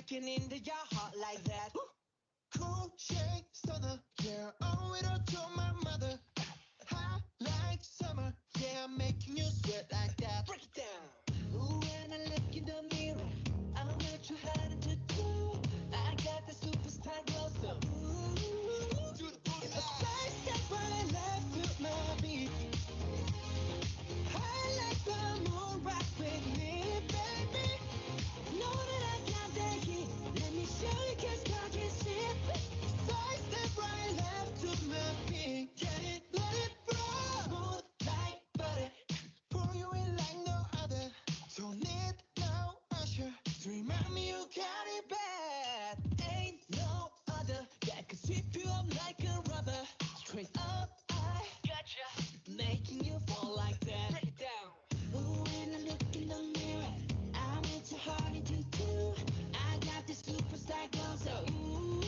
breaking into your heart like that. Cool shade stunner, yeah, owe it all to my mother. Hot like summer, yeah, I'm making you sweat like that. Break it down. Ooh, when I look in the mirror, I'm not too hard to do. I got the superstar glow, so ooh, do the booty line. A side step right left to my beat. I like the moon rock with me, baby. Know that I got that heat. Let me show you, 'cause I can see it. Side step right left to my feet. Get it, let it roll. Smooth like butter. Pour you in like no other. Don't need no usher to remind me you got it bad. Ain't no other that could sweep you up like a rubber. Straight up, I gotcha. Making you fall like that. Break it down. Ooh, when I look in the mirror, I'm into hard to do. I got the superstar glow, so ooh,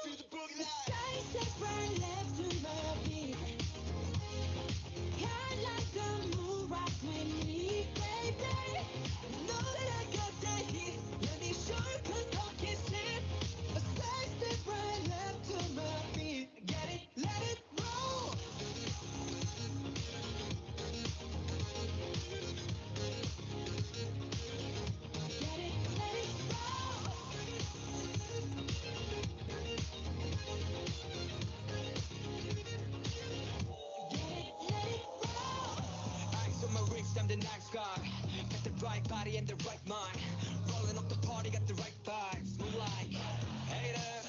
do the boogie line. Side step right left to my beat. I like the moon rock with me, baby. Know that I got that heat. Let me show you, 'cause I can see it. A side step right left to my feet. Get it, let it roll. Get it, let it roll. Get it, let it roll. Eyes on my wrist, I'm the nice guy. Got the right body and the right mind. Rolling up the party, got the right vibes. Move like haters.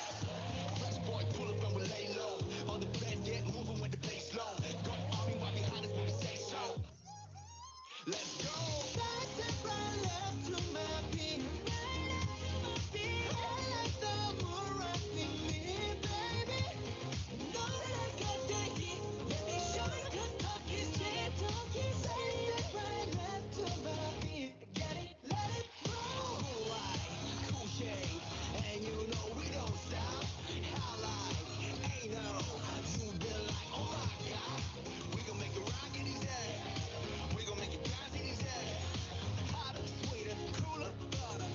Fresh boy, pull up and we lay low. All the bands get moving when the bass low. Got army right behind us when we say so. Let's go. Side step right left to my beat. Right left to my beat. I like the moon rock with me, baby. Know that I got that heat. Let me show you, 'cause talk is cheap. Side step right left to my beat. Get it, let it roll. Cool light, cool shade, and you know we don't stop. High light, ain't no. You be like, oh my god, we gon' make it rock in his head. We gon' make it bounce in his head. Hotter, sweeter, cooler, butter.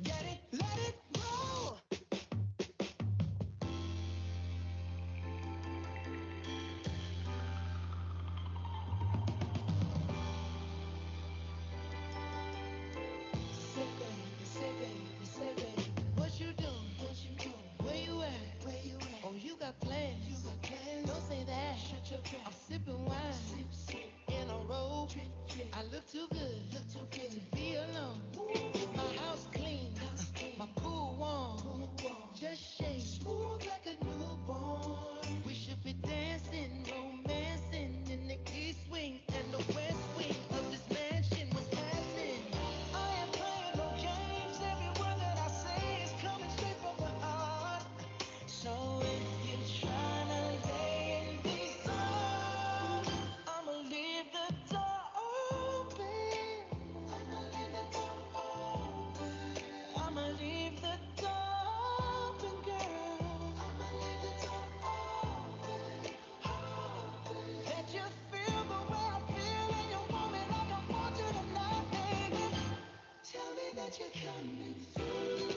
Get it, let it roll. Say baby, say baby, say baby, what you doing? What you doing? Where you at? Where you at? Oh, you got plans? You got plans? Don't say that. Shut your trap. I'm sipping wine, sip, sip, in a robe. Drip, drip. I look too good to be alone. My house clean, my pool warm. Just shake, smooth like a newborn. We should be dancing, romancing in the east wing and the west wing of this mansion. What's happening? I ain't playing no games. Every word that I say is coming straight from the heart. So if you're tryna lay in these arms, I'ma leave the door open. I'ma leave the door open. I'ma leave the door open, girl. I'ma leave the door open. That you feel the way I feel and you want me like I want you tonight, baby. Tell me that you're coming through.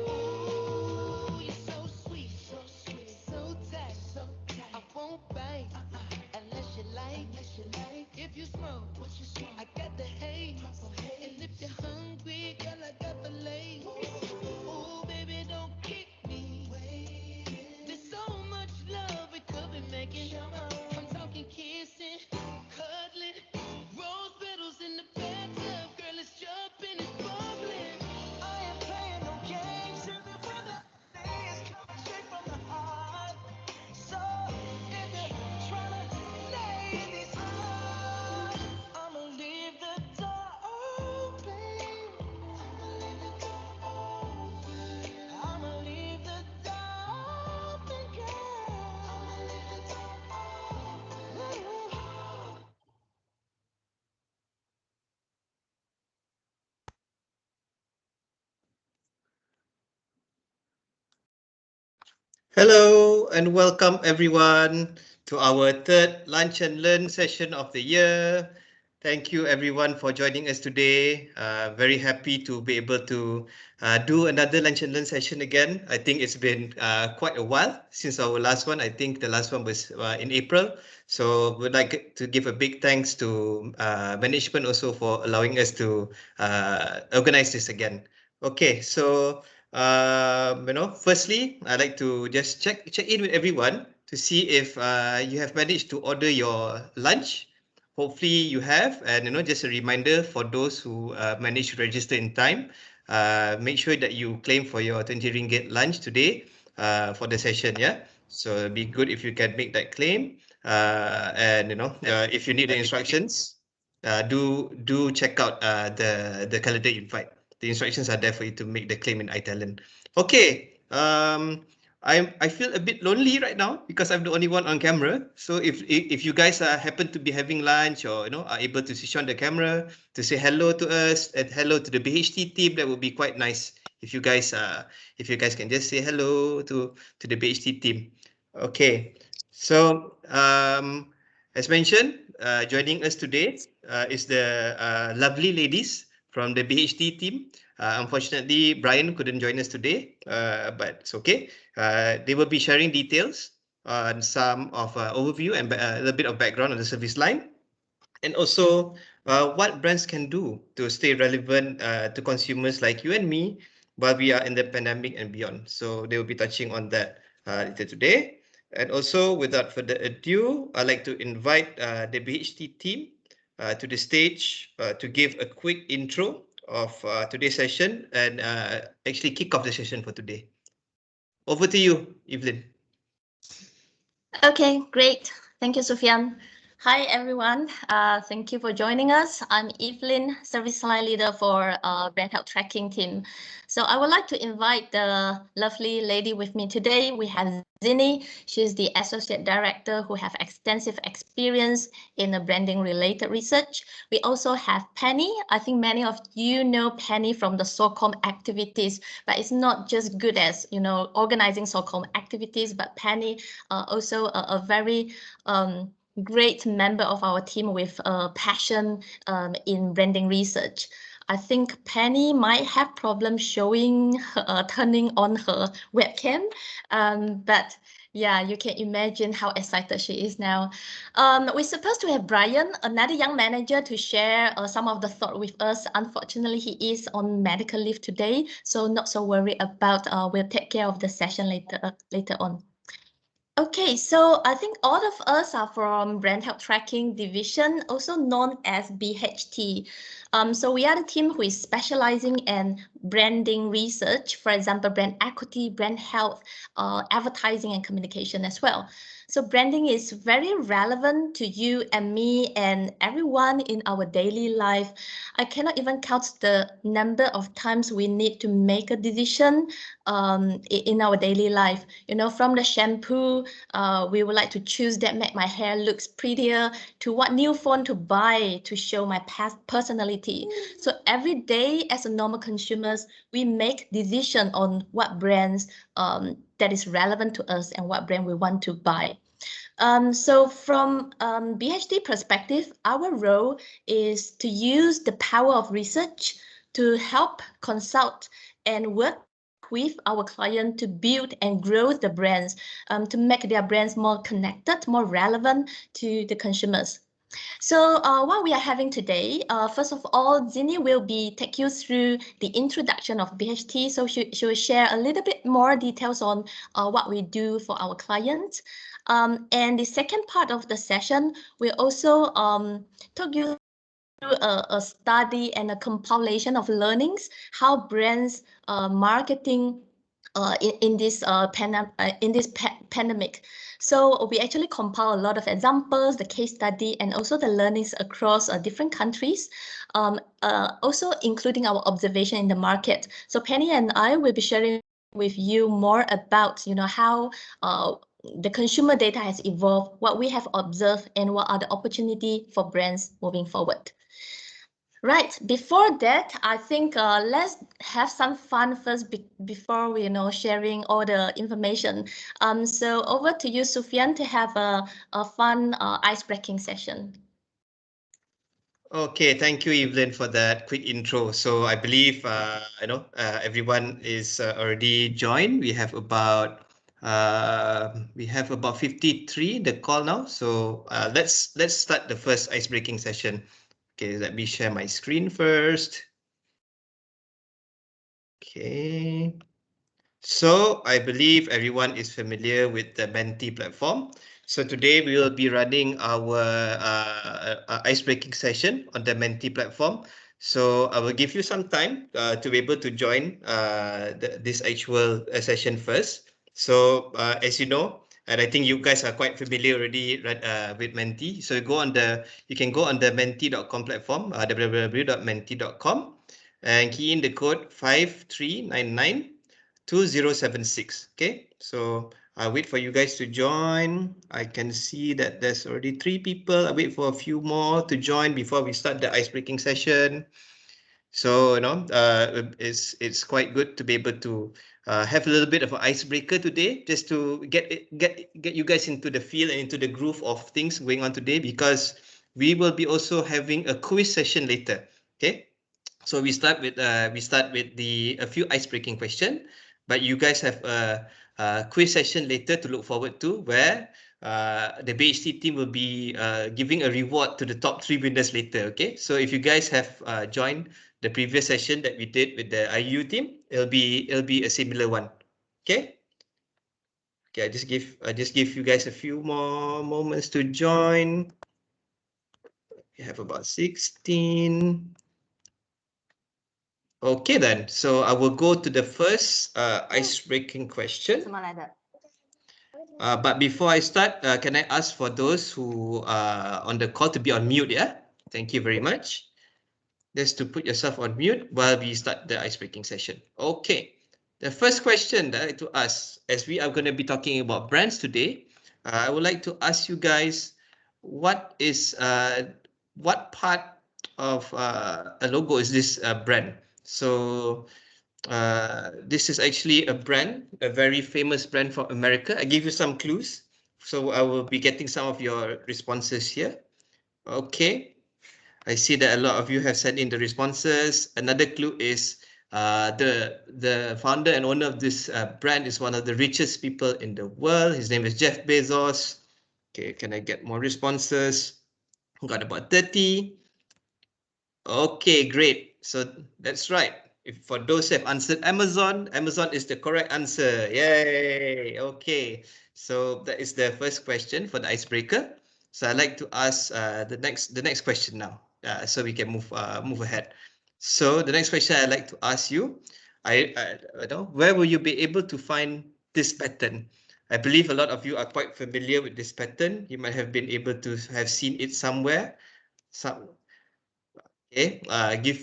Ooh, you're so sweet, so sweet, so tight, so tight. I won't bite unless you like, If you smoke, what you smoke? I got the haze. And if you're hungry, girl, I got the lace. Ooh, baby, don't keep me waiting. There's so much love we could be making. I'm talking kissing, cuddling, rose petals in the bathtub. Girl, it's jumping, it's bubbling. I ain't playing no games. Every word that I say is coming straight from the heart. So if you're tryna lay in these arms, I'ma leave the door open. I'ma leave the door open. I'ma leave the door open, girl. I'ma leave the door open. Hello and welcome everyone to our third Lunch and Learn session of the year. Thank you everyone for joining us today. Very happy to be able to do another lunch and learn session again. I think it's been quite a while since our last one. I think the last one was in April. So would like to give a big thanks to management also for allowing us to organize this again. Okay, so firstly, I'd like to just check in with everyone to see if you have managed to order your lunch. Hopefully you have, and just a reminder for those who managed to register in time, make sure that you claim for your 20 ringgit lunch today for the session. Yeah, so it'd be good if you can make that claim. And if you need the instructions, do check out the calendar invite. The instructions are there for you to make the claim in iTalent. Okay. I feel a bit lonely right now because I'm the only one on camera. So if you guys happen to be having lunch or are able to switch on the camera to say hello to us and hello to the BHT team, that would be quite nice. If you guys can just say hello to the BHT team. Okay. So as mentioned, joining us today is the lovely ladies from the BHT team. Unfortunately, Brian couldn't join us today, but it's okay. They will be sharing details on some of overview and a little bit of background on the service line, and also what brands can do to stay relevant to consumers like you and me while we are in the pandemic and beyond. So they will be touching on that later today. And also, without further ado, I'd like to invite the BHT team to the stage to give a quick intro of today's session and actually kick off the session for today. Over to you, Evelyn. Okay, great. Thank you, Sufyan. Hi, everyone. Thank you for joining us. I'm Evelyn, Service Line Leader for Brand Health Tracking team. So I would like to invite the lovely lady with me today. We have Zinni. She's the Associate Director who have extensive experience in the branding related research. We also have Penny. I think many of you know Penny from the SOCOM activities, but it's not just good as, organizing SOCOM activities, but Penny also a very great member of our team with passion in branding research. I think Penny might have problems showing, turning on her webcam, but yeah, you can imagine how excited she is now. We're supposed to have Brian, another young manager, to share some of the thought with us. Unfortunately, he is on medical leave today, so not so worried about. We'll take care of the session later on. Okay, so I think all of us are from Brand Health Tracking Division, also known as BHT. So we are the team who is specializing in branding research, for example, brand equity, brand health, advertising and communication as well. So branding is very relevant to you and me and everyone in our daily life. I cannot even count the number of times we need to make a decision in our daily life. From the shampoo, we would like to choose that make my hair looks prettier, to what new phone to buy to show my past personality. So every day as a normal consumers, we make decision on what brands that is relevant to us and what brand we want to buy. So from BHT perspective, our role is to use the power of research to help consult and work with our client to build and grow the brands, to make their brands more connected, more relevant to the consumers. So what we are having today, first of all, Zinni will take you through the introduction of BHT. So she will share a little bit more details on what we do for our clients. And the second part of the session will also talk you through a study and a compilation of learnings, how brands marketing in this pandemic. So we actually compile a lot of examples, the case study, and also the learnings across different countries, also including our observation in the market. So Penny and I will be sharing with you more about, how the consumer data has evolved, what we have observed, and what are the opportunity for brands moving forward. Right, before that, I think let's have some fun first before we, sharing all the information. So over to you, Sufyan, to have a fun ice-breaking session. Okay, thank you, Evelyn, for that quick intro. So I believe everyone is already joined. We have about 53 the call now. So let's start the first icebreaking session. Okay, let me share my screen first. Okay. So I believe everyone is familiar with the Menti platform. So today we will be running our icebreaking session on the Menti platform. So I will give you some time to be able to join this actual session first. So as you know, and I think you guys are quite familiar already with Menti. So you can go on the menti.com platform, www.menti.com, and key in the code 5399 2076. Okay, so I'll wait for you guys to join. I can see that there's already 3 people. I'll wait for a few more to join before we start the icebreaking session. So it's quite good to be able to have a little bit of an icebreaker today, just to get you guys into the feel and into the groove of things going on today, because we will be also having a quiz session later. Okay, so we start with a few icebreaking question, but you guys have a quiz session later to look forward to, where the BHT team will be giving a reward to the top 3 winners later. Okay, so if you guys have joined the previous session that we did with the IU team, it'll be a similar one. Okay. Okay, I just give you guys a few more moments to join. We have about 16. Okay then, so I will go to the first ice-breaking question. But before I start, can I ask for those who are on the call to be on mute, yeah? Thank you very much. Just to put yourself on mute while we start the ice-breaking session. Okay, the first question that I like to ask, as we are going to be talking about brands today, I would like to ask you guys, what part of a logo is this brand? So this is actually a brand, a very famous brand from America. I give you some clues. So I will be getting some of your responses here. Okay. I see that a lot of you have sent in the responses. Another clue is the founder and owner of this brand is one of the richest people in the world. His name is Jeff Bezos. Okay, can I get more responses? Got about 30. Okay, great. So that's right. If for those who have answered Amazon, Amazon is the correct answer. Yay! Okay, so that is the first question for the icebreaker. So I'd like to ask the next question now, so we can move ahead. So the next question I'd like to ask you, I know, where will you be able to find this pattern? I believe a lot of you are quite familiar with this pattern. You might have been able to have seen it somewhere. Okay,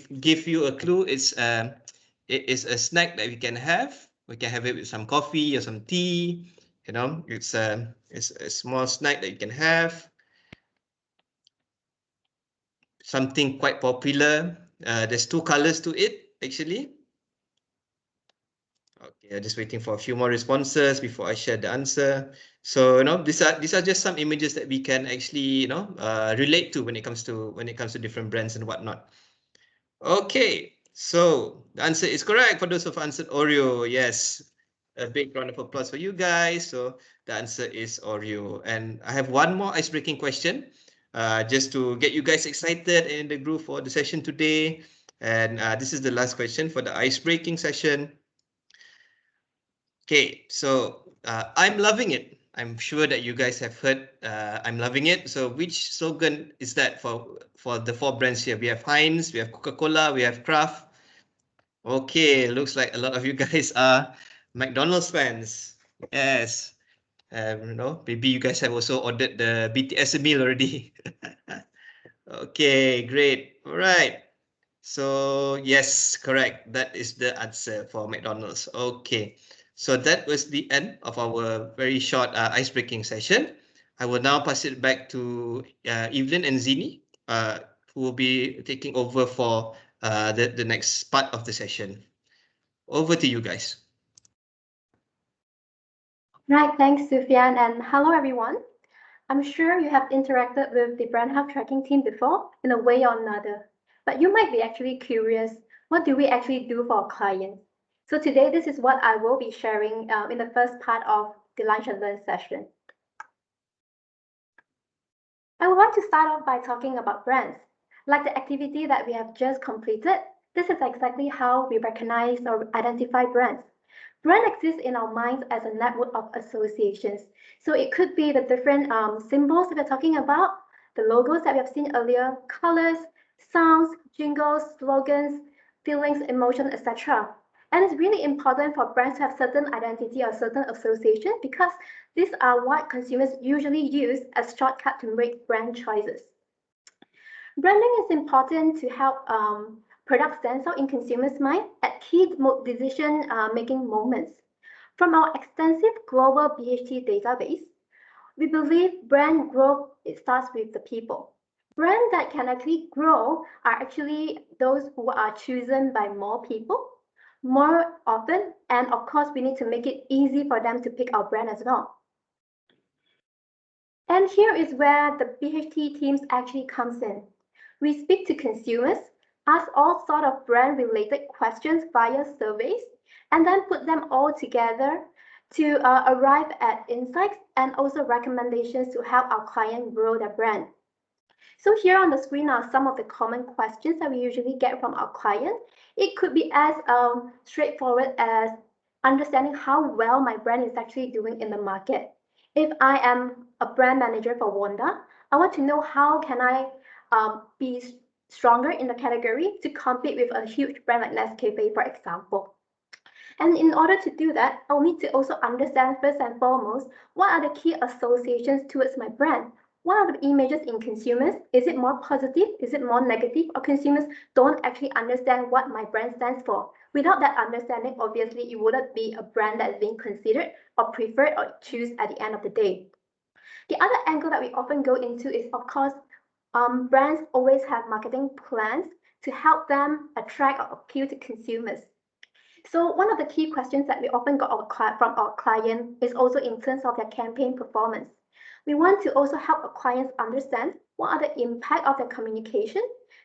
give you a clue. It is a snack that we can have. We can have it with some coffee or some tea. You know, it's a small snack that you can have. Something quite popular. There's 2 colors to it actually. Okay, I'm just waiting for a few more responses before I share the answer. So these are just some images that we can actually relate to when it comes to different brands and whatnot. Okay, so the answer is correct for those who have answered Oreo. Yes, a big round of applause for you guys. So the answer is Oreo. And I have one more icebreaking question, just to get you guys excited in the group for the session today. And this is the last question for the icebreaking session. Okay, so I'm loving it. I'm sure that you guys have heard I'm loving it. So which slogan is that for the 4 brands here? We have Heinz, we have Coca-Cola, we have Kraft. Okay, looks like a lot of you guys are McDonald's fans. Yes. Maybe you guys have also ordered the BTS meal already. Okay, great. All right. So yes, correct. That is the answer for McDonald's. Okay. So that was the end of our very short ice-breaking session. I will now pass it back to Evelyn and Zini, who will be taking over for the next part of the session. Over to you guys. Right, thanks, Sufyan, and hello, everyone. I'm sure you have interacted with the brand health tracking team before in a way or another, but you might be actually curious, what do we actually do for our clients? So today, this is what I will be sharing in the first part of the Lunch and Learn session. I would like to start off by talking about brands. Like the activity that we have just completed, this is exactly how we recognize or identify brands. Brand exists in our minds as a network of associations. So it could be the different symbols that we're talking about, the logos that we have seen earlier, colors, sounds, jingles, slogans, feelings, emotions, etc. And it's really important for brands to have certain identity or certain association because these are what consumers usually use as shortcut to make brand choices. Branding is important to help products stand out in consumers' mind at key decision-making moments. From our extensive global BHT database, we believe brand growth it starts with the people. Brands that can actually grow are actually those who are chosen by more people, more often, and of course, we need to make it easy for them to pick our brand as well. And here is where the BHT teams actually comes in. We speak to consumers, ask all sort of brand-related questions via surveys, and then put them all together to arrive at insights and also recommendations to help our client grow their brand. So here on the screen are some of the common questions that we usually get from our client. It could be as straightforward as understanding how well my brand is actually doing in the market. If I am a brand manager for Wanda, I want to know how can I be stronger in the category to compete with a huge brand like Nescafe, for example. And in order to do that, I'll need to also understand first and foremost, what are the key associations towards my brand? What are the images in consumers? Is it more positive? Is it more negative? Or consumers don't actually understand what my brand stands for? Without that understanding, obviously, it wouldn't be a brand that's being considered or preferred or choose at the end of the day. The other angle that we often go into is, of course, brands always have marketing plans to help them attract or appeal to consumers. So one of the key questions that we often got from our client is also in terms of their campaign performance. We want to also help our clients understand what are the impact of their communication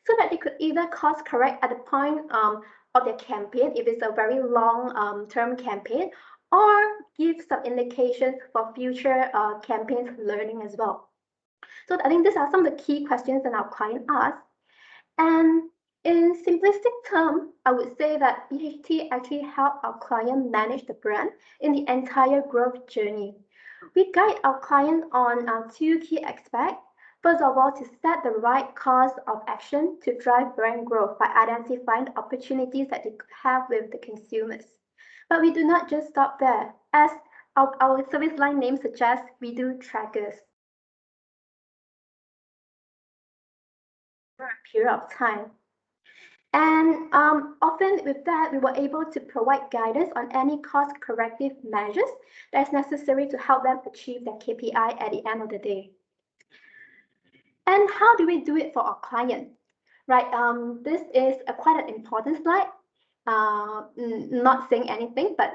so that they could either course correct at the point of their campaign if it's a very long term campaign, or give some indications for future campaigns learning as well. So I think these are some of the key questions that our client asks. And in simplistic terms, I would say that BHT actually help our client manage the brand in the entire growth journey. We guide our client on two key aspects. First of all, to set the right course of action to drive brand growth by identifying the opportunities that they could have with the consumers. But we do not just stop there. As our service line name suggests, we do trackers. For a period of time. And often with that, we were able to provide guidance on any cost corrective measures that's necessary to help them achieve their KPI at the end of the day. And how do we do it for our client? Right, this is quite an important slide. Not saying anything, but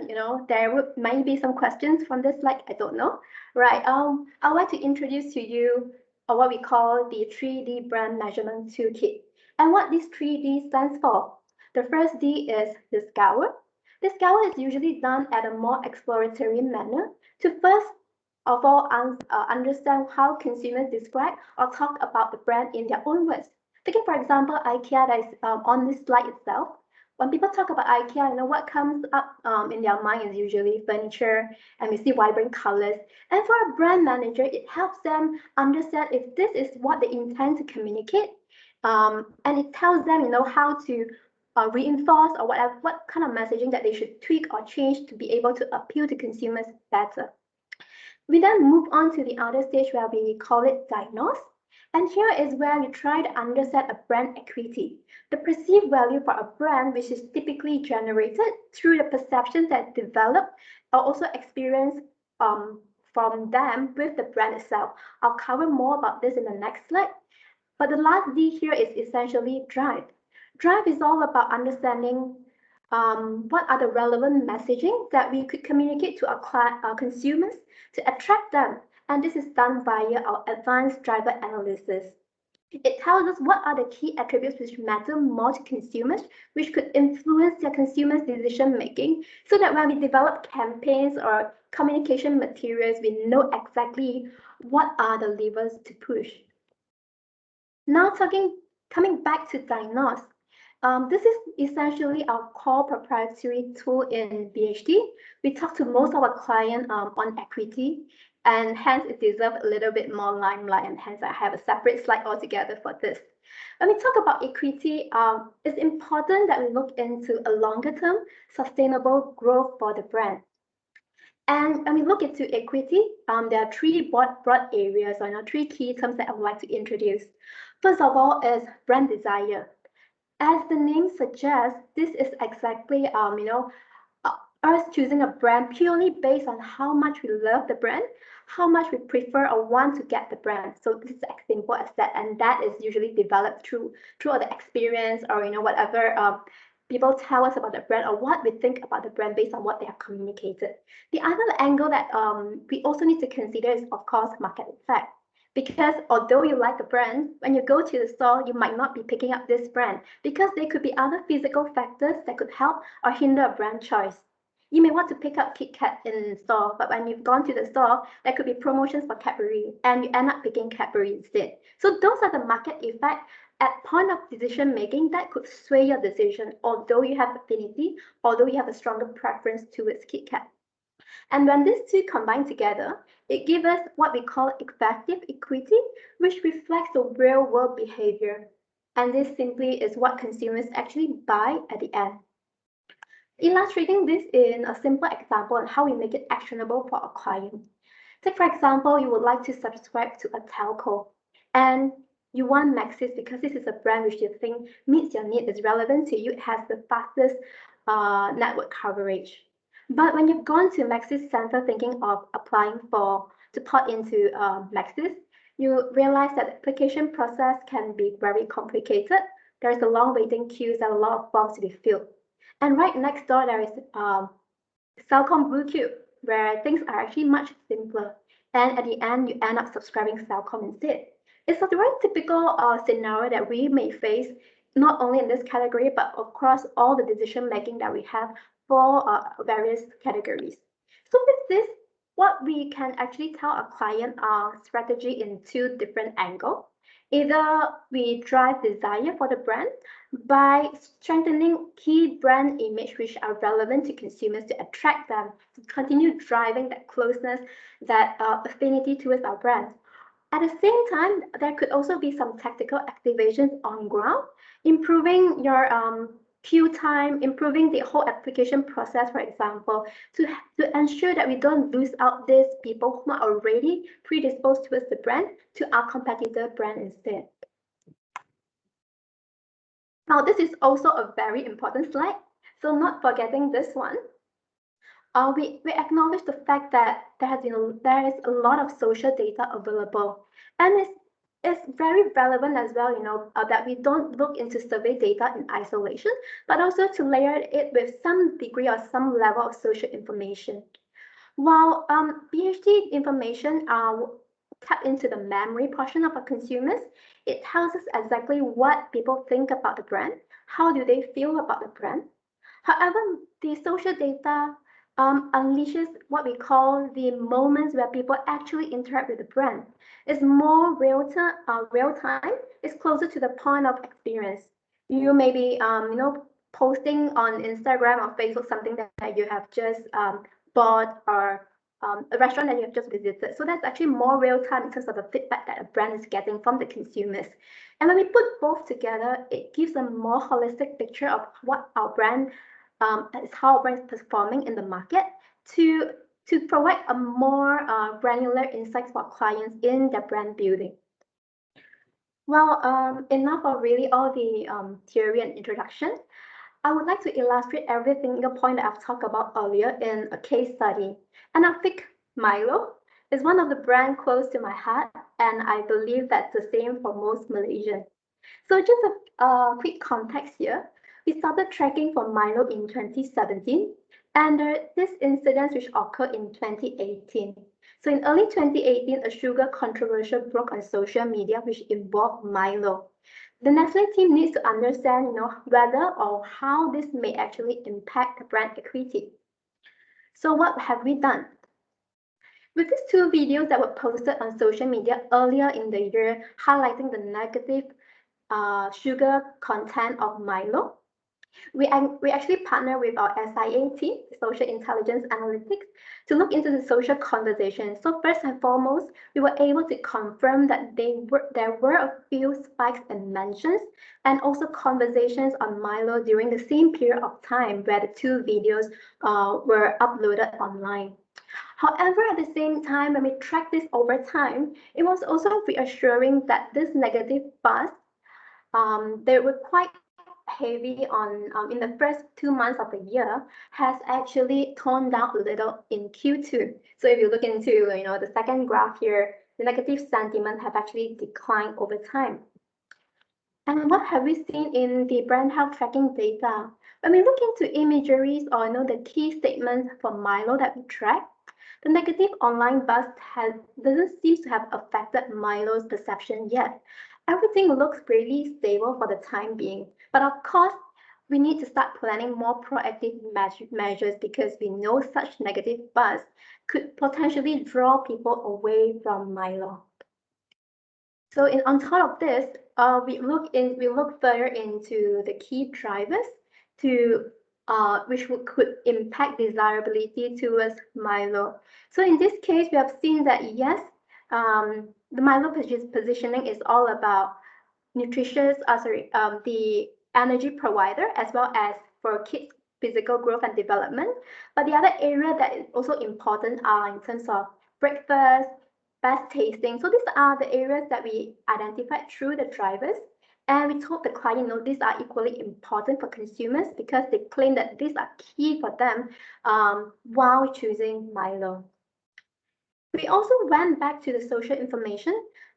there might be some questions from this slide, I don't know. Right, I'd like to introduce to you what we call the 3D brand measurement toolkit. And what this 3D stands for. The first D is discover. Discover is usually done at a more exploratory manner to first of all understand how consumers describe or talk about the brand in their own words. Taking, for example, IKEA that is on this slide itself. When people talk about IKEA, what comes up in their mind is usually furniture, and we see vibrant colors. And for a brand manager, it helps them understand if this is what they intend to communicate. And it tells them, how to reinforce or what kind of messaging that they should tweak or change to be able to appeal to consumers better. We then move on to the other stage where we call it diagnose. And here is where we try to understand a brand equity, the perceived value for a brand, which is typically generated through the perceptions that develop or also experience from them with the brand itself. I'll cover more about this in the next slide. But the last D here is essentially drive. Drive is all about understanding what are the relevant messaging that we could communicate to our consumers to attract them and this is done via our advanced driver analysis. It tells us what are the key attributes which matter more to consumers, which could influence their consumers' decision making, so that when we develop campaigns or communication materials, we know exactly what are the levers to push. Now coming back to Diagnose, this is essentially our core proprietary tool in BHT. We talk to most of our clients on equity, and hence it deserves a little bit more limelight, and hence I have a separate slide altogether for this. When we talk about equity, it's important that we look into a longer term sustainable growth for the brand. And when we look into equity, there are three broad areas, or three key terms that I would like to introduce. First of all is brand desire. As the name suggests, this is exactly us choosing a brand purely based on how much we love the brand, how much we prefer or want to get the brand. So this is as simple as that, and that is usually developed through the experience, or whatever people tell us about the brand, or what we think about the brand based on what they have communicated. The other angle that we also need to consider is, of course, market effect. Because although you like a brand, when you go to the store, you might not be picking up this brand because there could be other physical factors that could help or hinder a brand choice. You may want to pick up Kit Kat in store, but when you've gone to the store, there could be promotions for Cadbury, and you end up picking Cadbury instead. So those are the market effects at point of decision making that could sway your decision, although you have affinity, although you have a stronger preference towards Kit Kat. And when these two combine together, it gives us what we call effective equity, which reflects the real world behavior. And this simply is what consumers actually buy at the end. Illustrating this in a simple example on how we make it actionable for our client. Take, for example, you would like to subscribe to a telco, and you want Maxis because this is a brand which you think meets your need, is relevant to you, it has the fastest network coverage. But when you've gone to Maxis Center thinking of applying to port into Maxis, you realize that the application process can be very complicated. There's a long waiting queues and a lot of forms to be filled. And right next door, there is Cellcom Blue Cube, where things are actually much simpler. And at the end, you end up subscribing Cellcom instead. It's a very typical scenario that we may face, not only in this category, but across all the decision making that we have for various categories. So with this, what we can actually tell a client our strategy in two different angles. Either we drive desire for the brand by strengthening key brand image which are relevant to consumers to attract them, to continue driving that closeness, that affinity towards our brand. At the same time, there could also be some tactical activations on ground, improving your queue time, improving the whole application process, for example, to ensure that we don't lose out these people who are already predisposed towards the brand to our competitor brand instead. Now, this is also a very important slide, so not forgetting this one. We acknowledge the fact that there is a lot of social data available, and it's very relevant as well, that we don't look into survey data in isolation, but also to layer it with some degree or some level of social information. While BHT information tap into the memory portion of our consumers, it tells us exactly what people think about the brand, how do they feel about the brand. However, the social data unleashes what we call the moments where people actually interact with the brand. It's more real time. It's closer to the point of experience. You may be, posting on Instagram or Facebook something that you have just bought, or a restaurant that you have just visited. So that's actually more real time in terms of the feedback that a brand is getting from the consumers. And when we put both together, it gives a more holistic picture of what our brand is, how our brand is performing in the market, to provide a more granular insights for clients in their brand building. Well, enough of really all the theory and introduction. I would like to illustrate every single point that I've talked about earlier in a case study. And I think Milo is one of the brands close to my heart, and I believe that's the same for most Malaysians. So just a quick context here. We started tracking for Milo in 2017. And this incident which occurred in 2018. So in early 2018, a sugar controversial broke on social media which involved Milo. The Nestle team needs to understand, whether or how this may actually impact the brand equity. So what have we done? With these two videos that were posted on social media earlier in the year highlighting the negative sugar content of Milo, we actually partner with our SIA team, Social Intelligence Analytics, to look into the social conversation. So first and foremost, we were able to confirm that there were a few spikes and mentions and also conversations on Milo during the same period of time where the two videos were uploaded online. However, at the same time, when we track this over time, it was also reassuring that this negative buzz, they were quite heavy on in the first 2 months of the year, has actually toned down a little in Q2. So if you look into the second graph here, the negative sentiment have actually declined over time. And what have we seen in the brand health tracking data? When we look into imageries or the key statements for Milo that we track, the negative online buzz doesn't seem to have affected Milo's perception yet. Everything looks really stable for the time being. But of course, we need to start planning more proactive measures because we know such negative buzz could potentially draw people away from Milo. So on top of this, we look further into the key drivers which could impact desirability towards Milo. So in this case, we have seen that yes, the Milo positioning is all about the energy provider as well as for kids' physical growth and development. But the other area that is also important are in terms of breakfast, best tasting. So these are the areas that we identified through the drivers. And we told the client, these are equally important for consumers because they claim that these are key for them while choosing Milo. We also went back to the social information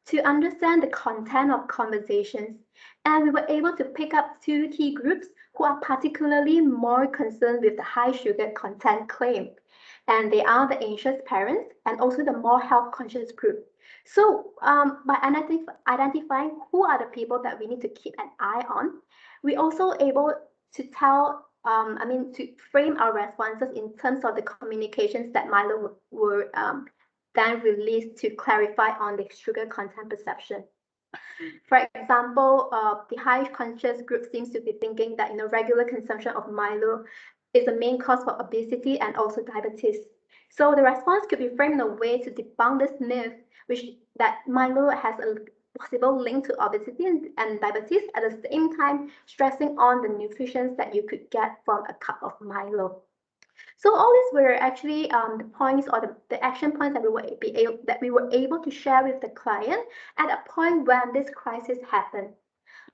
to understand the content of conversations, and we were able to pick up two key groups who are particularly more concerned with the high sugar content claim. And they are the anxious parents and also the more health conscious group. So by identifying who are the people that we need to keep an eye on, we also able to to frame our responses in terms of the communications that Milo were then released to clarify on the sugar content perception. For example, the high conscious group seems to be thinking that regular consumption of Milo is the main cause for obesity and also diabetes. So the response could be framed in a way to debunk this myth, that Milo has a possible link to obesity and diabetes, at the same time stressing on the nutrition that you could get from a cup of Milo. So all these were actually the points or the action points that we were able to share with the client at a point when this crisis happened.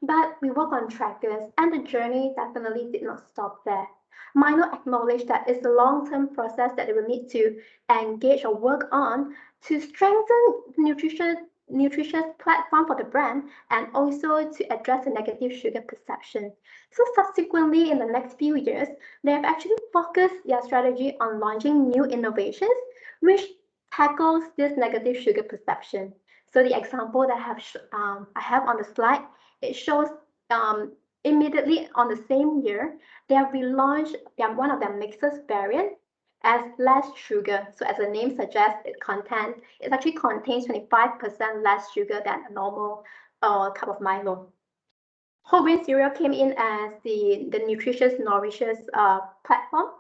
But we work on trackers, and the journey definitely did not stop there. Milo acknowledged that it's a long-term process that they will need to engage or work on to strengthen the nutritious platform for the brand and also to address the negative sugar perception. So subsequently, in the next few years, they have actually focused their strategy on launching new innovations which tackles this negative sugar perception. So the example that I have on the slide, it shows immediately on the same year, they have relaunched one of their mixes variant as less sugar. So as the name suggests, it actually contains 25% less sugar than a normal cup of Milo. Whole grain cereal came in as the nutritious, nourishes platform.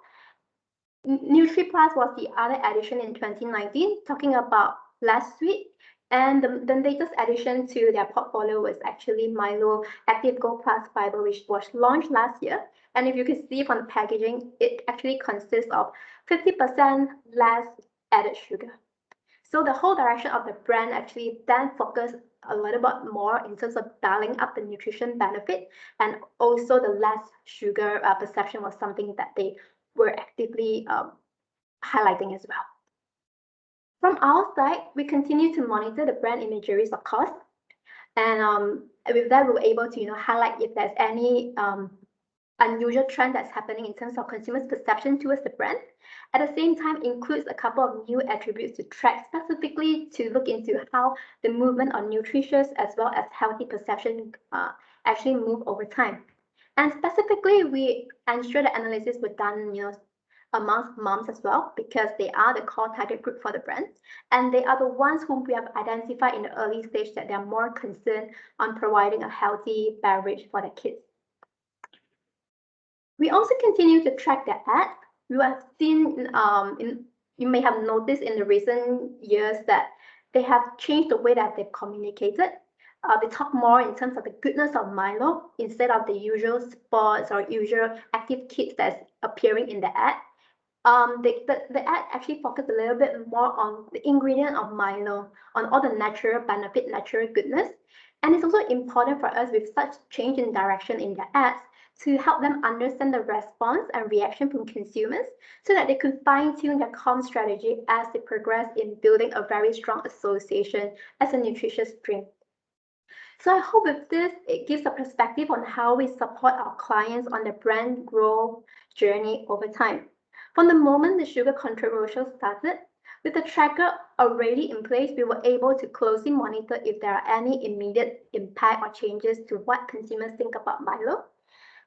NutriPlus was the other addition in 2019, talking about less sweet. And the latest addition to their portfolio was actually Milo Active Gold Plus Fiber, which was launched last year. And if you can see from the packaging, it actually consists of 50% less added sugar. So the whole direction of the brand actually then focused a little bit more in terms of dialing up the nutrition benefit, and also the less sugar perception was something that they were actively highlighting as well. From our side, we continue to monitor the brand imageries, of course, and with that, we were able to highlight if there's any unusual trend that's happening in terms of consumers' perception towards the brand. At the same time, includes a couple of new attributes to track, specifically to look into how the movement on nutritious as well as healthy perception actually move over time. And specifically, we ensure the analysis were done, amongst moms as well, because they are the core target group for the brand, and they are the ones whom we have identified in the early stage that they are more concerned on providing a healthy beverage for their kids. We also continue to track their ad. You have seen, you may have noticed in the recent years that they have changed the way that they've communicated. They talk more in terms of the goodness of Milo instead of the usual sports or usual active kids that's appearing in the ad. The ad actually focused a little bit more on the ingredient of Milo, on all the natural benefit, natural goodness. And it's also important for us with such change in direction in the ads to help them understand the response and reaction from consumers so that they could fine-tune their comm strategy as they progress in building a very strong association as a nutritious drink. So I hope with this, it gives a perspective on how we support our clients on the brand growth journey over time. From the moment the sugar controversial started, with the tracker already in place, we were able to closely monitor if there are any immediate impact or changes to what consumers think about Milo,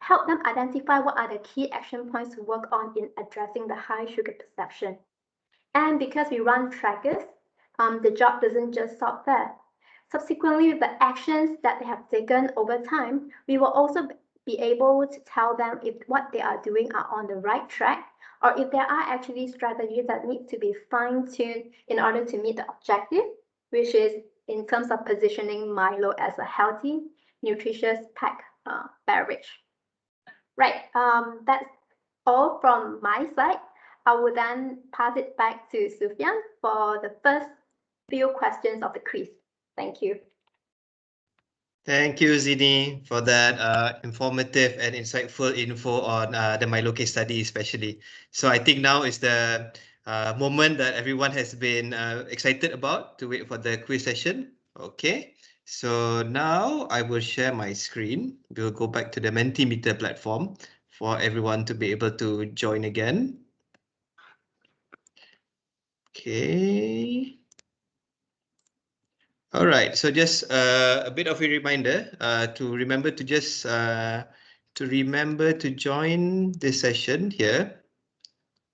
help them identify what are the key action points to work on in addressing the high sugar perception. And because we run trackers, the job doesn't just stop there. Subsequently, with the actions that they have taken over time, we will also be able to tell them if what they are doing are on the right track, or if there are actually strategies that need to be fine-tuned in order to meet the objective, which is in terms of positioning Milo as a healthy, nutritious pack beverage. Right, that's all from my side. I will then pass it back to Sufyan for the first few questions of the quiz. Thank you. Thank you, Zini, for that informative and insightful info on the Milo case study, especially. So I think now is the moment that everyone has been excited about to wait for the quiz session. Okay, so now I will share my screen. We'll go back to the Mentimeter platform for everyone to be able to join again. Okay. All right, so just a bit of a reminder to remember to just join this session here.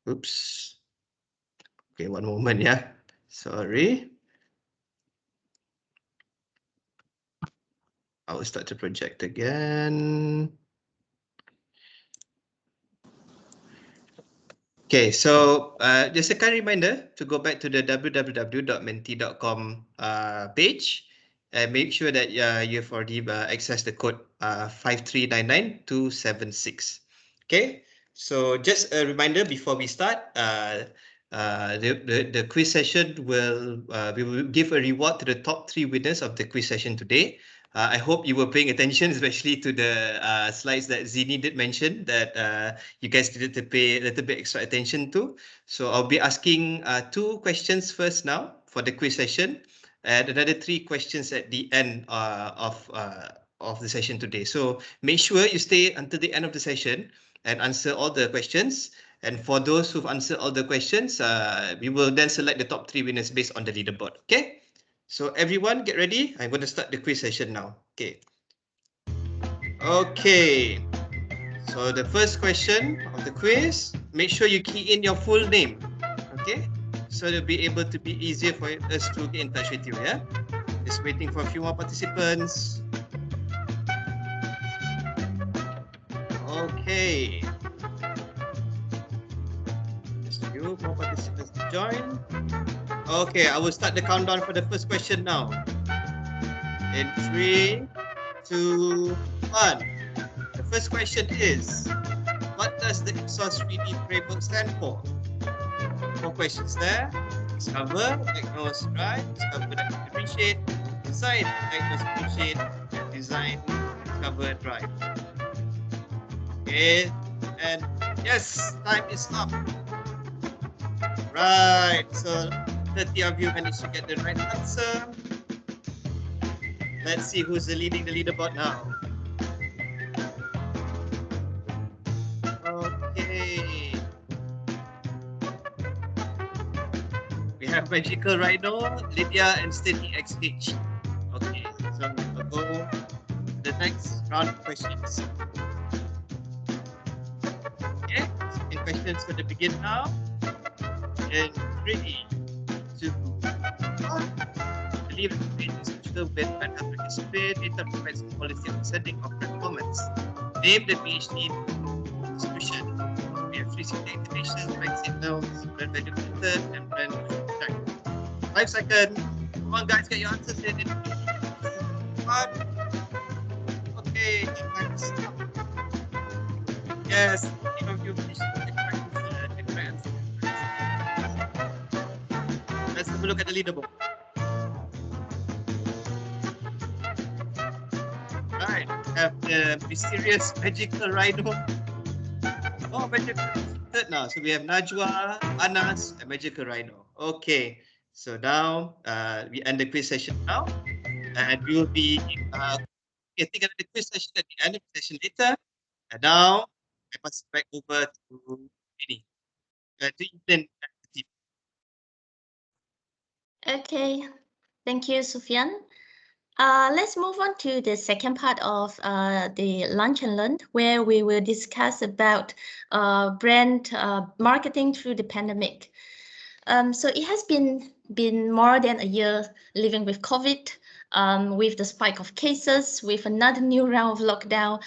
Oops. Okay, one moment, yeah. Sorry. I will start the project again. Okay, so just a kind reminder to go back to the www.menti.com page and make sure that you've already accessed the code 5399276. Okay, so just a reminder before we start, the quiz session we will give a reward to the top 3 winners of the quiz session today. I hope you were paying attention, especially to the slides that Zini did mention that you guys needed to pay a little bit extra attention to. So I'll be asking 2 questions first now for the quiz session, and another 3 questions at the end of the session today. So make sure you stay until the end of the session and answer all the questions. And for those who've answered all the questions, we will then select the top 3 winners based on the leaderboard. Okay. So everyone get ready. I'm going to start the quiz session now. Okay. Okay. So the first question of the quiz, make sure you key in your full name. Okay. So it'll be able to be easier for us to get in touch with you. Yeah. Just waiting for a few more participants. Okay. Just a few more participants to join. Okay, I will start the countdown for the first question now. In 3, 2, 1. The first question is, what does the Ipsos 3D framework stand for? 4 questions there. Discover, diagnose, drive, discover, appreciate, design, diagnose, appreciate, and design, discover, drive. Okay, and yes, time is up. Right, so 30 of you managed to get the right answer. Let's see who's leading the leaderboard now. Magical Rhino, Lydia, and Steady XH. Okay, so we'll go to the next round of questions. Okay, second question's going to begin now. In 3, 2, 1. Believe in the institutional with mental participate, data provides policy understanding of performance. Name the BHT institution. We have 360 activations, bank signals, brand value method, and brand track. 5 seconds. Come on, guys, get your answers in. 1. Okay, thanks. Yes, you know, you finished the correct answer. Let's have a look at the leaderboard. Right, we have the mysterious magical rhino. Oh, magical third now. So we have Najwa, Anas, and magical rhino. Okay, so now we end the quiz session now, and we will be getting another quiz session at the end of the session later. And now I pass it back over to Vinny. To Ethan. Okay, thank you, Sufyan. Let's move on to the second part of the Lunch and Learn, where we will discuss about brand marketing through the pandemic. So it has been more than a year living with COVID, with the spike of cases, with another new round of lockdown.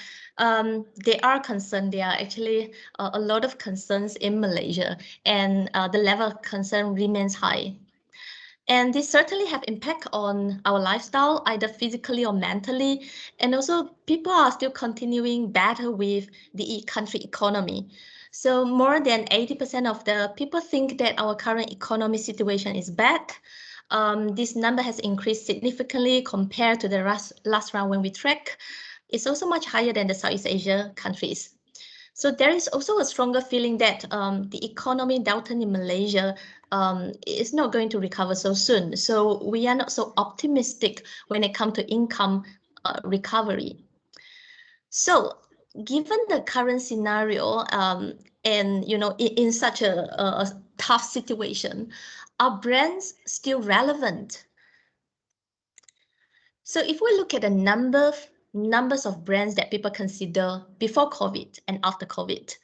They are concerned. There are actually a lot of concerns in Malaysia, and the level of concern remains high. And this certainly have impact on our lifestyle, either physically or mentally. And also people are still continuing battle with the country economy. So more than 80% of the people think that our current economic situation is bad. This number has increased significantly compared to the last round when we track. It's also much higher than the Southeast Asia countries. So there is also a stronger feeling that the economy downturn in Malaysia is not going to recover so soon. So we are not so optimistic when it comes to income recovery. So given the current scenario and in such a tough situation, are brands still relevant? So if we look at the numbers of brands that people consider before COVID and after COVID,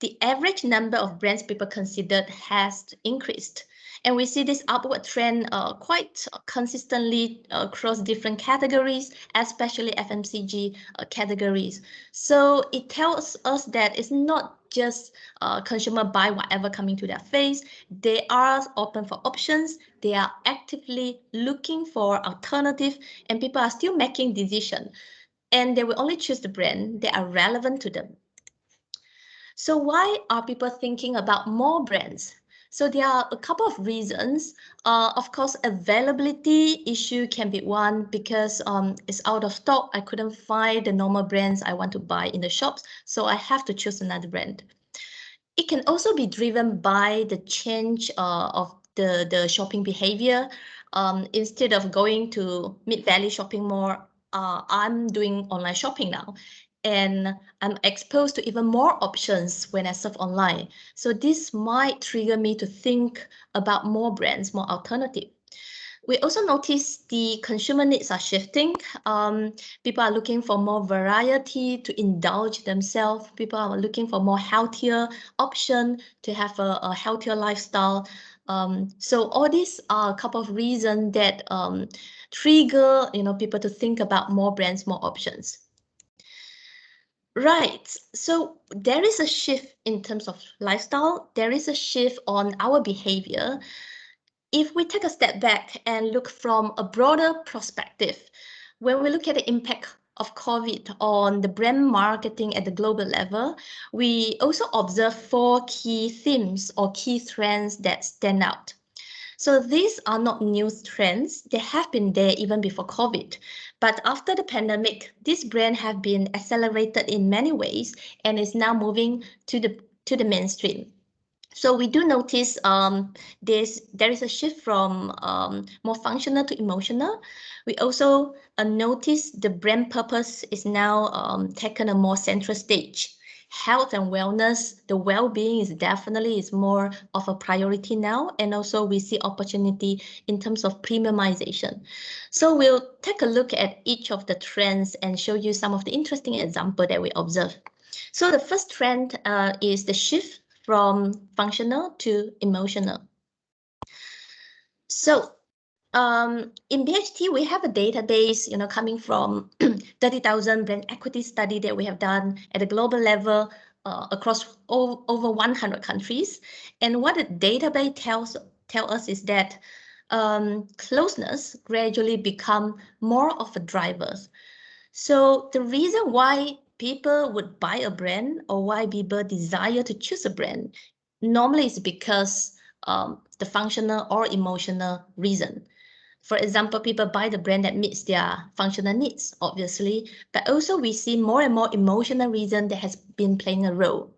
the average number of brands people considered has increased. And we see this upward trend quite consistently across different categories, especially FMCG categories. So it tells us that it's not just consumer buy whatever coming to their face. They are open for options. They are actively looking for alternative, and people are still making decisions. And they will only choose the brand that are relevant to them. So why are people thinking about more brands? So there are a couple of reasons. Of course, availability issue can be one because it's out of stock. I couldn't find the normal brands I want to buy in the shops, so I have to choose another brand. It can also be driven by the change of the shopping behavior. Instead of going to mid-value shopping mall, I'm doing online shopping now. And I'm exposed to even more options when I surf online. So this might trigger me to think about more brands, more alternative. We also notice the consumer needs are shifting. People are looking for more variety to indulge themselves. People are looking for more healthier option to have a healthier lifestyle. So all these are a couple of reasons that trigger people to think about more brands, more options. Right. So there is a shift in terms of lifestyle. There is a shift on our behavior. If we take a step back and look from a broader perspective, when we look at the impact of COVID on the brand marketing at the global level, we also observe 4 key themes or key trends that stand out. So these are not new trends. They have been there even before COVID. But after the pandemic, this brand have been accelerated in many ways and is now moving to the mainstream. So we do notice there is a shift from more functional to emotional. We also notice the brand purpose is now taken a more central stage. health and wellness, the well-being is more of a priority now. And also we see opportunity in terms of premiumization. So we'll take a look at each of the trends and show you some of the interesting examples that we observe. So the first trend is the shift from functional to emotional. So in BHT, we have a database, coming from 30,000 brand equity study that we have done at a global level across over 100 countries. And what the database tells us is that closeness gradually become more of a driver. So the reason why people would buy a brand or why people desire to choose a brand normally is because the functional or emotional reason. For example, people buy the brand that meets their functional needs, obviously, but also we see more and more emotional reason that has been playing a role.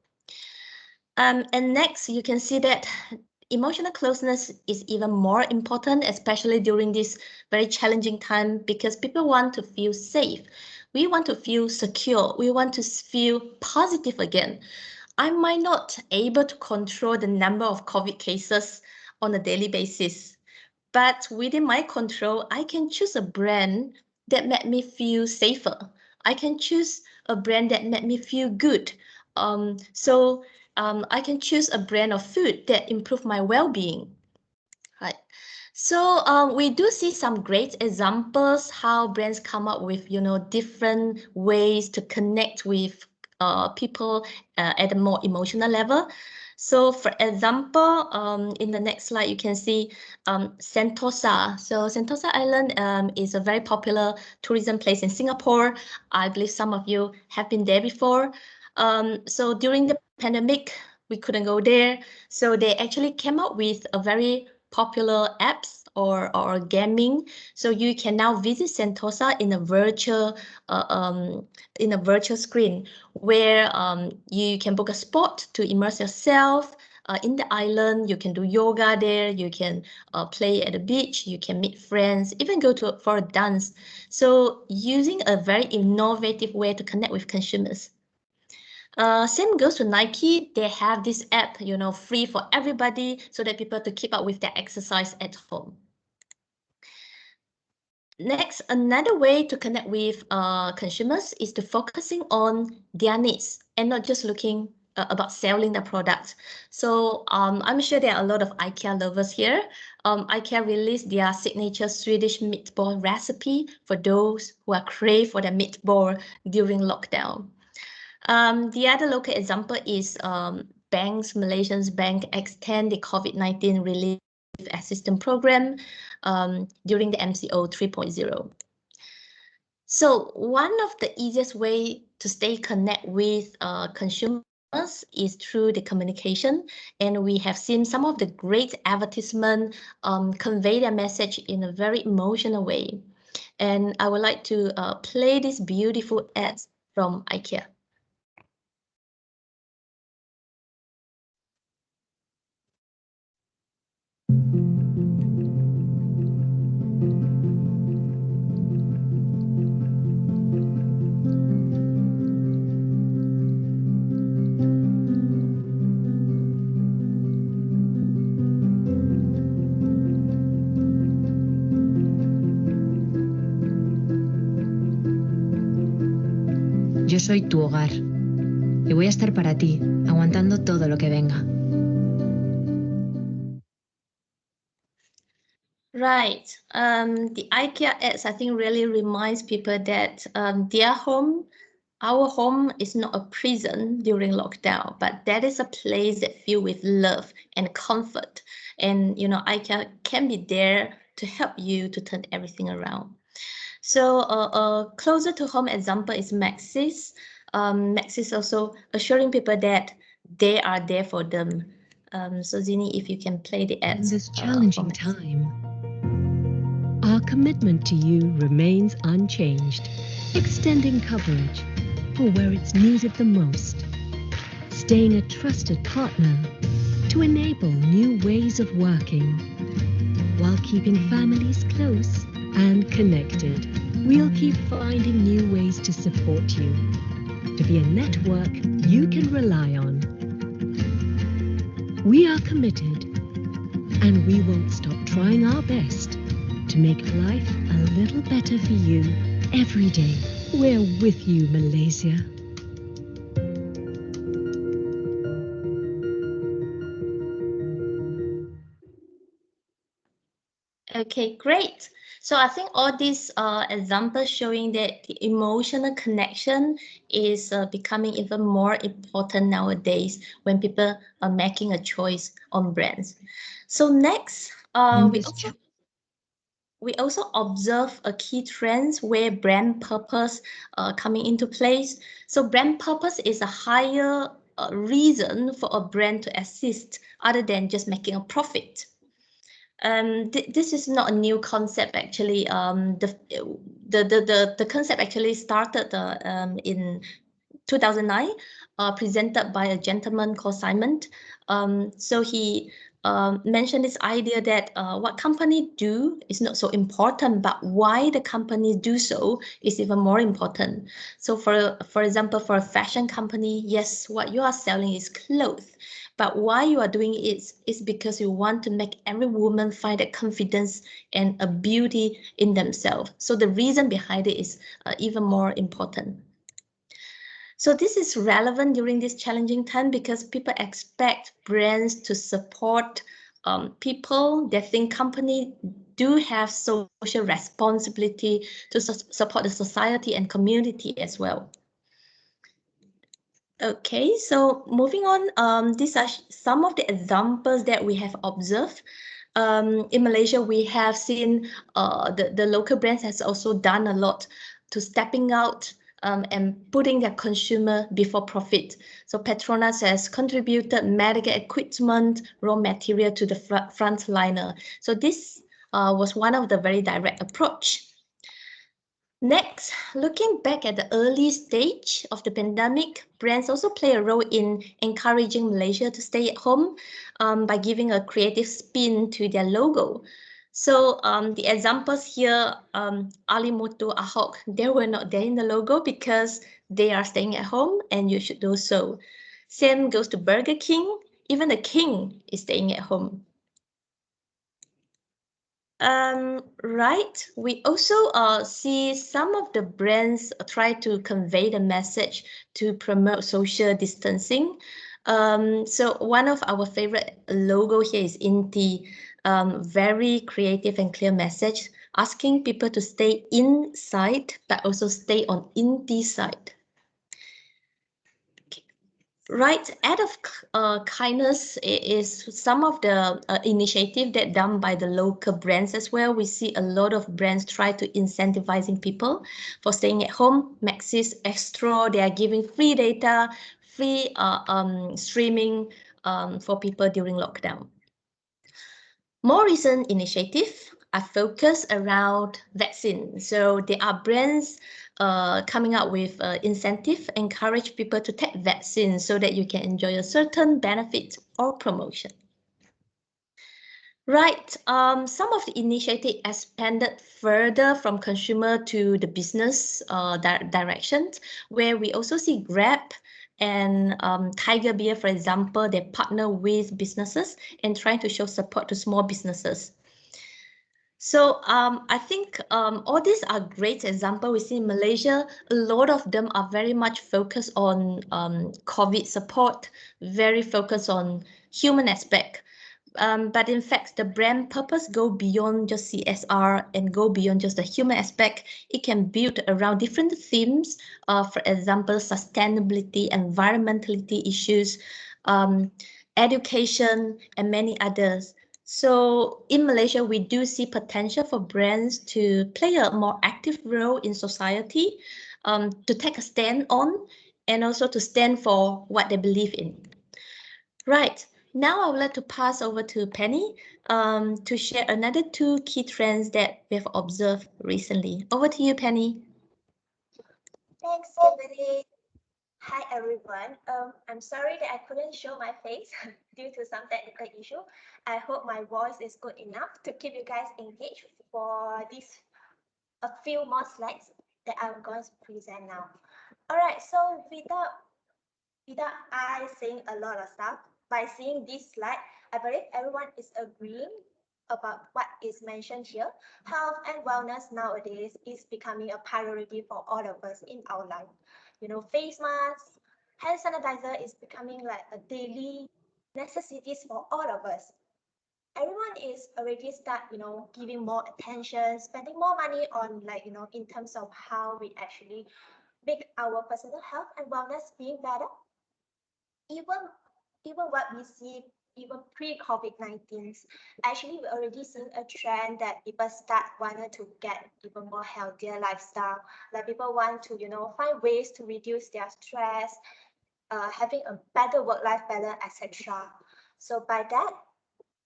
And next, you can see that emotional closeness is even more important, especially during this very challenging time, because people want to feel safe. We want to feel secure. We want to feel positive again. I might not able to control the number of COVID cases on a daily basis, but within my control, I can choose a brand that made me feel safer. I can choose a brand that made me feel good. I can choose a brand of food that improve my well-being. Right. So we do see some great examples how brands come up with, different ways to connect with people at a more emotional level. So for example, in the next slide, you can see Sentosa. So Sentosa Island is a very popular tourism place in Singapore. I believe some of you have been there before. So during the pandemic, we couldn't go there. So they actually came up with a very popular apps or gaming. So you can now visit Sentosa in a virtual screen where you can book a spot to immerse yourself in the island. You can do yoga there. You can play at the beach. You can meet friends, even go for a dance. So using a very innovative way to connect with consumers. Same goes to Nike. They have this app, free for everybody so that people to keep up with their exercise at home. Next, another way to connect with consumers is to focusing on their needs and not just looking about selling the product. So I'm sure there are a lot of IKEA lovers here. IKEA released their signature Swedish meatball recipe for those who are crave for the meatball during lockdown. The other local example is banks. Malaysia's bank extend the COVID-19 relief assistance program during the MCO 3.0. So one of the easiest way to stay connect with consumers is through the communication, and we have seen some of the great advertisement convey their message in a very emotional way. And I would like to play this beautiful ads from IKEA. Yo soy tu hogar y voy a estar para ti, aguantando todo lo que venga. Right. The IKEA ads, I think, really reminds people that their home, our home, is not a prison during lockdown, but that is a place that filled with love and comfort. And, IKEA can be there to help you to turn everything around. So a closer to home example is Maxis. Maxis also assuring people that they are there for them. So Zini, if you can play the ads. In this challenging time, our commitment to you remains unchanged, extending coverage for where it's needed the most, staying a trusted partner to enable new ways of working, while keeping families close and connected. We'll keep finding new ways to support you, to be a network you can rely on. We are committed, and we won't stop trying our best to make life a little better for you every day. We're with you, Malaysia. Okay, great. So I think all these examples showing that the emotional connection is becoming even more important nowadays when people are making a choice on brands. So next, we also observe a key trends where brand purpose coming into place. So brand purpose is a higher reason for a brand to exist other than just making a profit. This is not a new concept actually. The concept actually started in 2009, presented by a gentleman called Simon. So he mentioned this idea that what companies do is not so important, but why the companies do so is even more important. So for example, for a fashion company, yes, what you are selling is clothes. But why you are doing it is because you want to make every woman find that confidence and a beauty in themselves. So the reason behind it is even more important. So this is relevant during this challenging time because people expect brands to support people. They think companies do have social responsibility to support the society and community as well. Okay, so moving on, these are some of the examples that we have observed. In Malaysia, we have seen the local brands has also done a lot to stepping out and putting their consumer before profit. So Petronas has contributed medical equipment, raw material to the frontliner. So this was one of the very direct approach. Next, looking back at the early stage of the pandemic, brands also play a role in encouraging Malaysia to stay at home by giving a creative spin to their logo. So the examples here, Ali Moto, Ahok, they were not there in the logo because they are staying at home and you should do so. Same goes to Burger King. Even the king is staying at home. Right. We also see some of the brands try to convey the message to promote social distancing. So one of our favorite logo here is Inti. Very creative and clear message, asking people to stay inside, but also stay on Inti side. Right, act of kindness is some of the initiative that done by the local brands as well. We see a lot of brands try to incentivizing people for staying at home. Maxis, Extra, they are giving free data, free streaming for people during lockdown. More recent initiatives are focused around vaccine. So there are brands coming out with incentive, encourage people to take vaccine so that you can enjoy a certain benefit or promotion. Right, some of the initiative expanded further from consumer to the business directions, where we also see Grab and Tiger Beer, for example, they partner with businesses and trying to show support to small businesses. So I think all these are great examples. We see in Malaysia, a lot of them are very much focused on COVID support, very focused on human aspect. But in fact, the brand purpose go beyond just CSR and go beyond just the human aspect. It can build around different themes, for example, sustainability, environmentality issues, education, and many others. So in Malaysia, we do see potential for brands to play a more active role in society, to take a stand on, and also to stand for what they believe in. Right. Now I would like to pass over to Penny to share another two key trends that we have observed recently. Over to you, Penny. Thanks, Kimberly. Hi, everyone. I'm sorry that I couldn't show my face due to some technical issue. I hope my voice is good enough to keep you guys engaged for a few more slides that I'm going to present now. All right, so without I saying a lot of stuff, by seeing this slide, I believe everyone is agreeing about what is mentioned here. Health and wellness nowadays is becoming a priority for all of us in our life. You know, face masks, hand sanitizer is becoming like a daily necessities for all of us. Everyone is already start, giving more attention, spending more money on like, in terms of how we actually make our personal health and wellness being better. Even even what we see even pre-COVID-19, actually we already seen a trend that people start wanted to get even more healthier lifestyle. Like people want to, find ways to reduce their stress, having a better work-life balance, etc. So by that,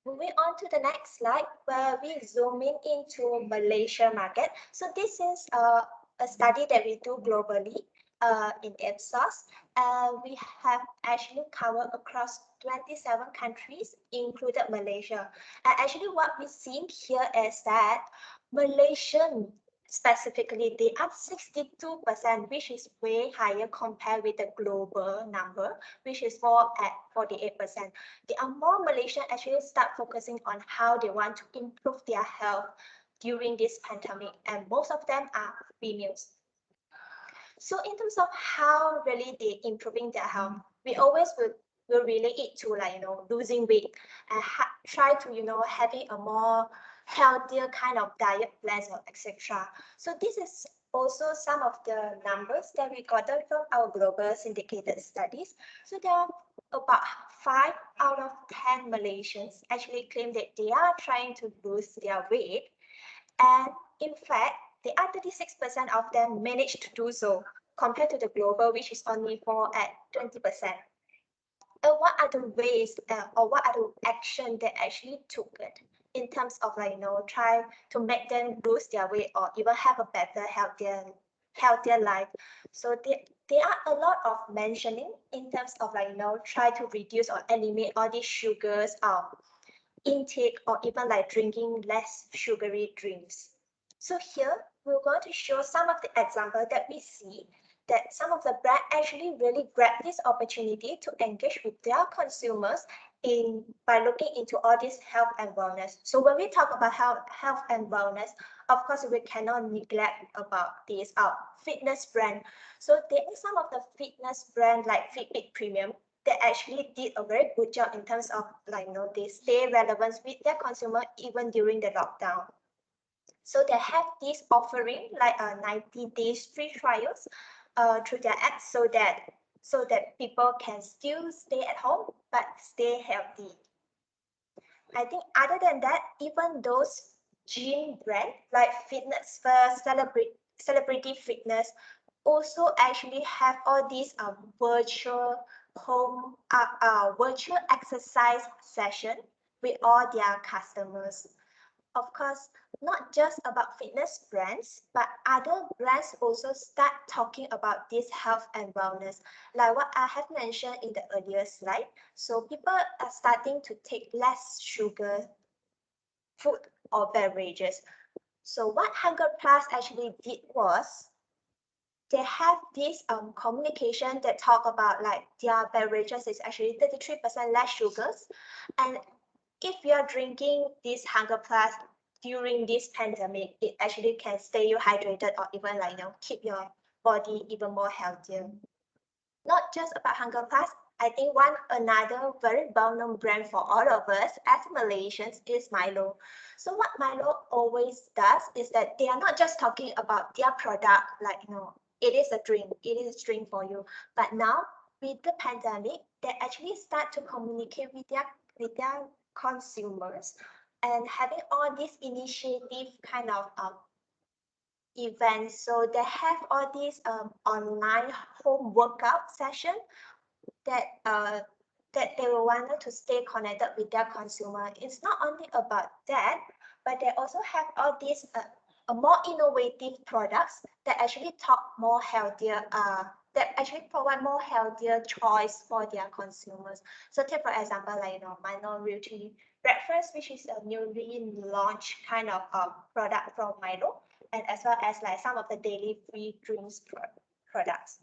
moving on to the next slide, where we zoom into Malaysia market. So this is a study that we do globally in Ipsos. We have actually covered across 27 countries, included Malaysia. And actually what we've seen here is that Malaysian specifically, they are 62%, which is way higher compared with the global number, which is for at 48%. There are more Malaysians actually start focusing on how they want to improve their health during this pandemic, and most of them are females. So in terms of how really they improving their health, we always will relate it to like, losing weight and try to, having a more healthier kind of diet plans or etc. So this is also some of the numbers that we got from our global syndicated studies. So there are about 5 out of 10 Malaysians actually claim that they are trying to lose their weight. And in fact, the other 36% of them managed to do so compared to the global, which is only for at 20%. And what are the ways or what are the action they actually took it in terms of like, try to make them lose their weight or even have a better, healthier life. So there are a lot of mentioning in terms of like, try to reduce or eliminate all these sugars intake or even like drinking less sugary drinks. So here we're going to show some of the examples that we see that some of the brands actually really grab this opportunity to engage with their consumers by looking into all this health and wellness. So when we talk about health and wellness, of course we cannot neglect about this fitness brand. So there are some of the fitness brand like Fitbit Premium that actually did a very good job in terms of like they stay relevant with their consumer even during the lockdown. So they have this offering like 90 days free trials through their app so that people can still stay at home but stay healthy. I think other than that, even those gym brands like Fitness First, Celebrity Fitness also actually have all these virtual virtual exercise session with all their customers. Of course, not just about fitness brands, but other brands also start talking about this health and wellness, like what I have mentioned in the earlier slide. So people are starting to take less sugar food or beverages. So what Hunger Plus actually did was they have this communication that talk about like their beverages is actually 33% less sugars. And if you are drinking this Hunger Plus during this pandemic, it actually can stay you hydrated or even like, keep your body even more healthier. Not just about Hunger Plus, I think another very well-known brand for all of us as Malaysians is Milo. So what Milo always does is that they are not just talking about their product, like, it is a drink for you. But now with the pandemic, they actually start to communicate with their consumers and having all these initiative kind of events. So they have all these online home workout session that they wanted to stay connected with their consumer. It's not only about that, but they also have all these more innovative products that actually talk more healthier, that actually provide more healthier choice for their consumers. So take for example, like minority breakfast, which is a newly launched kind of product from Milo, and as well as like some of the daily free drinks products.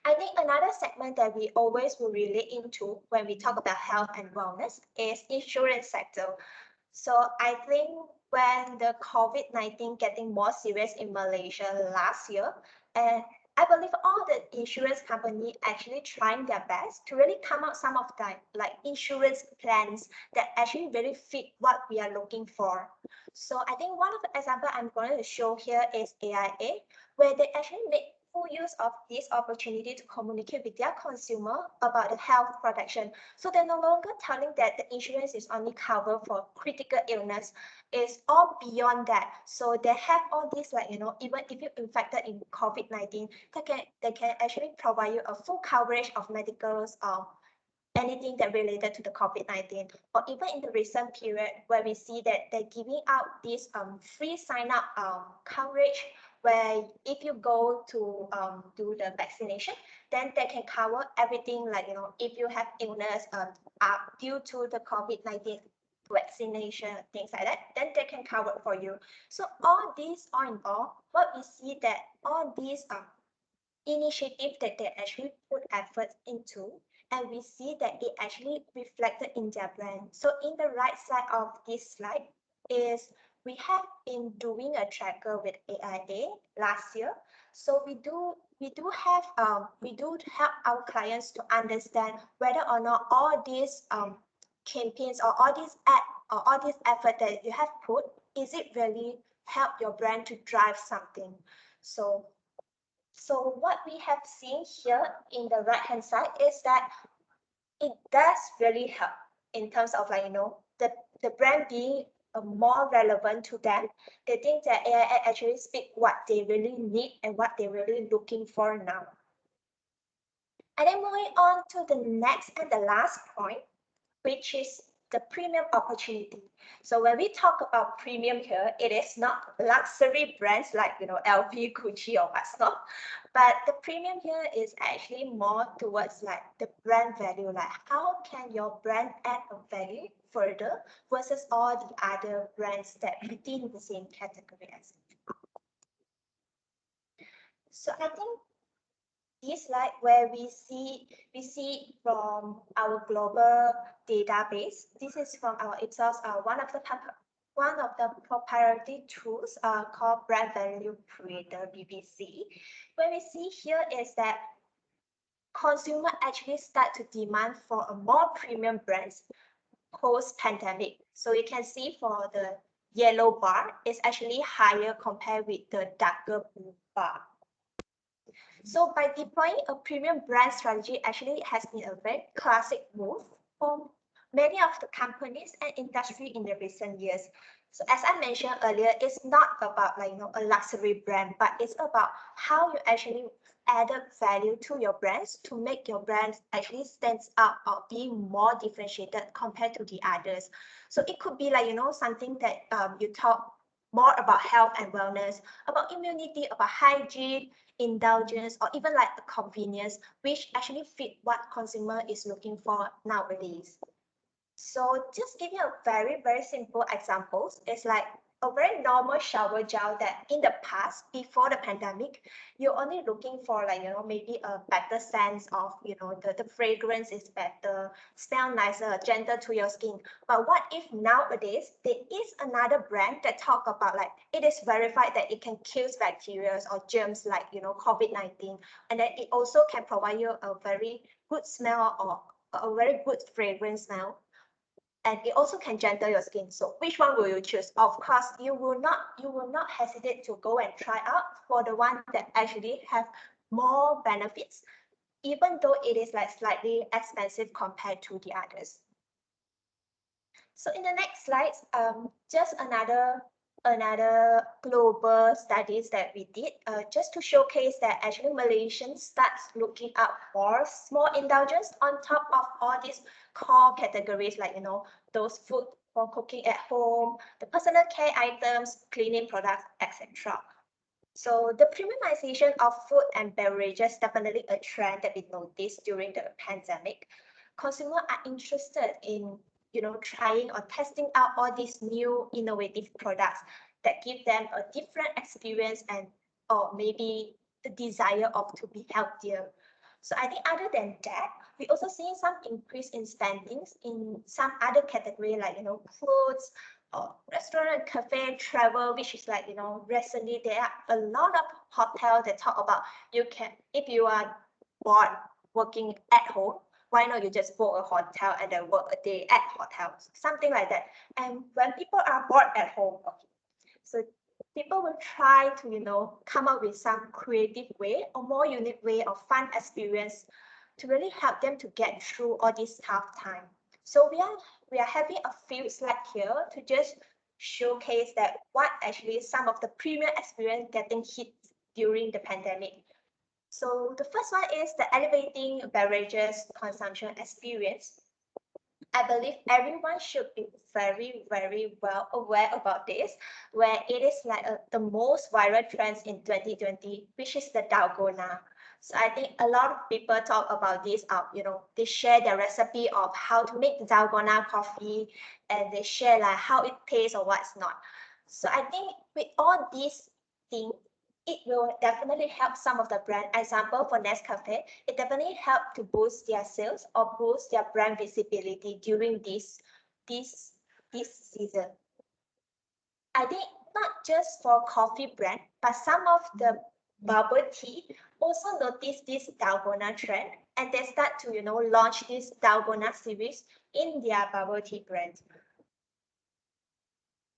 I think another segment that we always will relate into when we talk about health and wellness is insurance sector. So I think when the COVID-19 getting more serious in Malaysia last year, and I believe all the insurance company actually trying their best to really come out some of the like insurance plans that actually really fit what we are looking for. So I think one of the example I'm going to show here is AIA, where they actually make full use of this opportunity to communicate with their consumer about the health protection. So they're no longer telling that the insurance is only covered for critical illness. It's all beyond that. So they have all this, like, even if you're infected in COVID-19, they can actually provide you a full coverage of medicals, anything that related to the COVID-19, or even in the recent period where we see that they're giving out this free sign up coverage, where if you go to do the vaccination, then they can cover everything, like, if you have illness due to the COVID-19 vaccination, things like that, then they can cover for you. So all these, all in all, what we see that all these initiatives that they actually put effort into, and we see that it actually reflected in their brand. So in the right side of this slide is we have been doing a tracker with AIA last year. So we do help our clients to understand whether or not all these campaigns or all these or all this effort that you have put, is it really help your brand to drive something? So what we have seen here in the right hand side is that it does really help in terms of, like, the brand being more relevant to them. They think that AI actually speak what they really need and what they're really looking for now. And then moving on to the next and the last point, which is the premium opportunity. So when we talk about premium here, it is not luxury brands like LV, Gucci, or what's not, but the premium here is actually more towards like the brand value, like how can your brand add a value further versus all the other brands that within the same category as it. So I think this slide where we see from our global database. This is from our Ipsos, one of the proprietary tools called Brand Value Creator (BBC). What we see here is that consumer actually start to demand for a more premium brands post-pandemic. So you can see for the yellow bar is actually higher compared with the darker blue bar. So by deploying a premium brand strategy actually has been a very classic move for many of the companies and industry in the recent years. So as I mentioned earlier, it's not about like a luxury brand, but it's about how you actually added value to your brands to make your brands actually stands out or being more differentiated compared to the others. So it could be like something that you talk more about health and wellness, about immunity, about hygiene, indulgence, or even like the convenience, which actually fit what consumer is looking for nowadays. So just give you a very, very simple examples. It's like a very normal shower gel that in the past, before the pandemic, you're only looking for like, maybe a better sense of, the fragrance is better, smell nicer, gentle to your skin. But what if nowadays there is another brand that talk about like, it is verified that it can kill bacteria or germs like, COVID-19. And then it also can provide you a very good smell or a very good fragrance smell. And it also can gentle your skin. So which one will you choose? Of course, you will not hesitate to go and try out for the one that actually have more benefits, even though it is like slightly expensive compared to the others. So in the next slides, just another global studies that we did, just to showcase that actually Malaysians starts looking out for small indulgence on top of all these core categories, like those food for cooking at home, the personal care items, cleaning products, etc. So the premiumization of food and beverages definitely a trend that we noticed during the pandemic. Consumers are interested in trying or testing out all these new innovative products that give them a different experience and or maybe the desire of to be healthier. So I think other than that, we also see some increase in spendings in some other category, like, clothes, or restaurant, cafe, travel, which is like, recently there are a lot of hotels that talk about if you are bored working at home, why not you just book a hotel and then work a day at hotels, something like that. And when people are bored at home, okay, so people will try to, come up with some creative way or more unique way of fun experience to really help them to get through all this tough time. So we are having a few slides here to just showcase that what actually some of the premium experience getting hit during the pandemic. So the first one is the elevating beverages consumption experience. I believe everyone should be very, very well aware about this, where it is like the most viral trends in 2020, which is the dalgona. So I think a lot of people talk about this, they share their recipe of how to make the dalgona coffee, and they share like how it tastes or what's not. So I think with all these things, it will definitely help some of the brand. Example for Nescafe, it definitely helped to boost their sales or boost their brand visibility during this season. I think not just for coffee brand, but some of the bubble tea also notice this dalgona trend, and they start to launch this dalgona series in their bubble tea brand.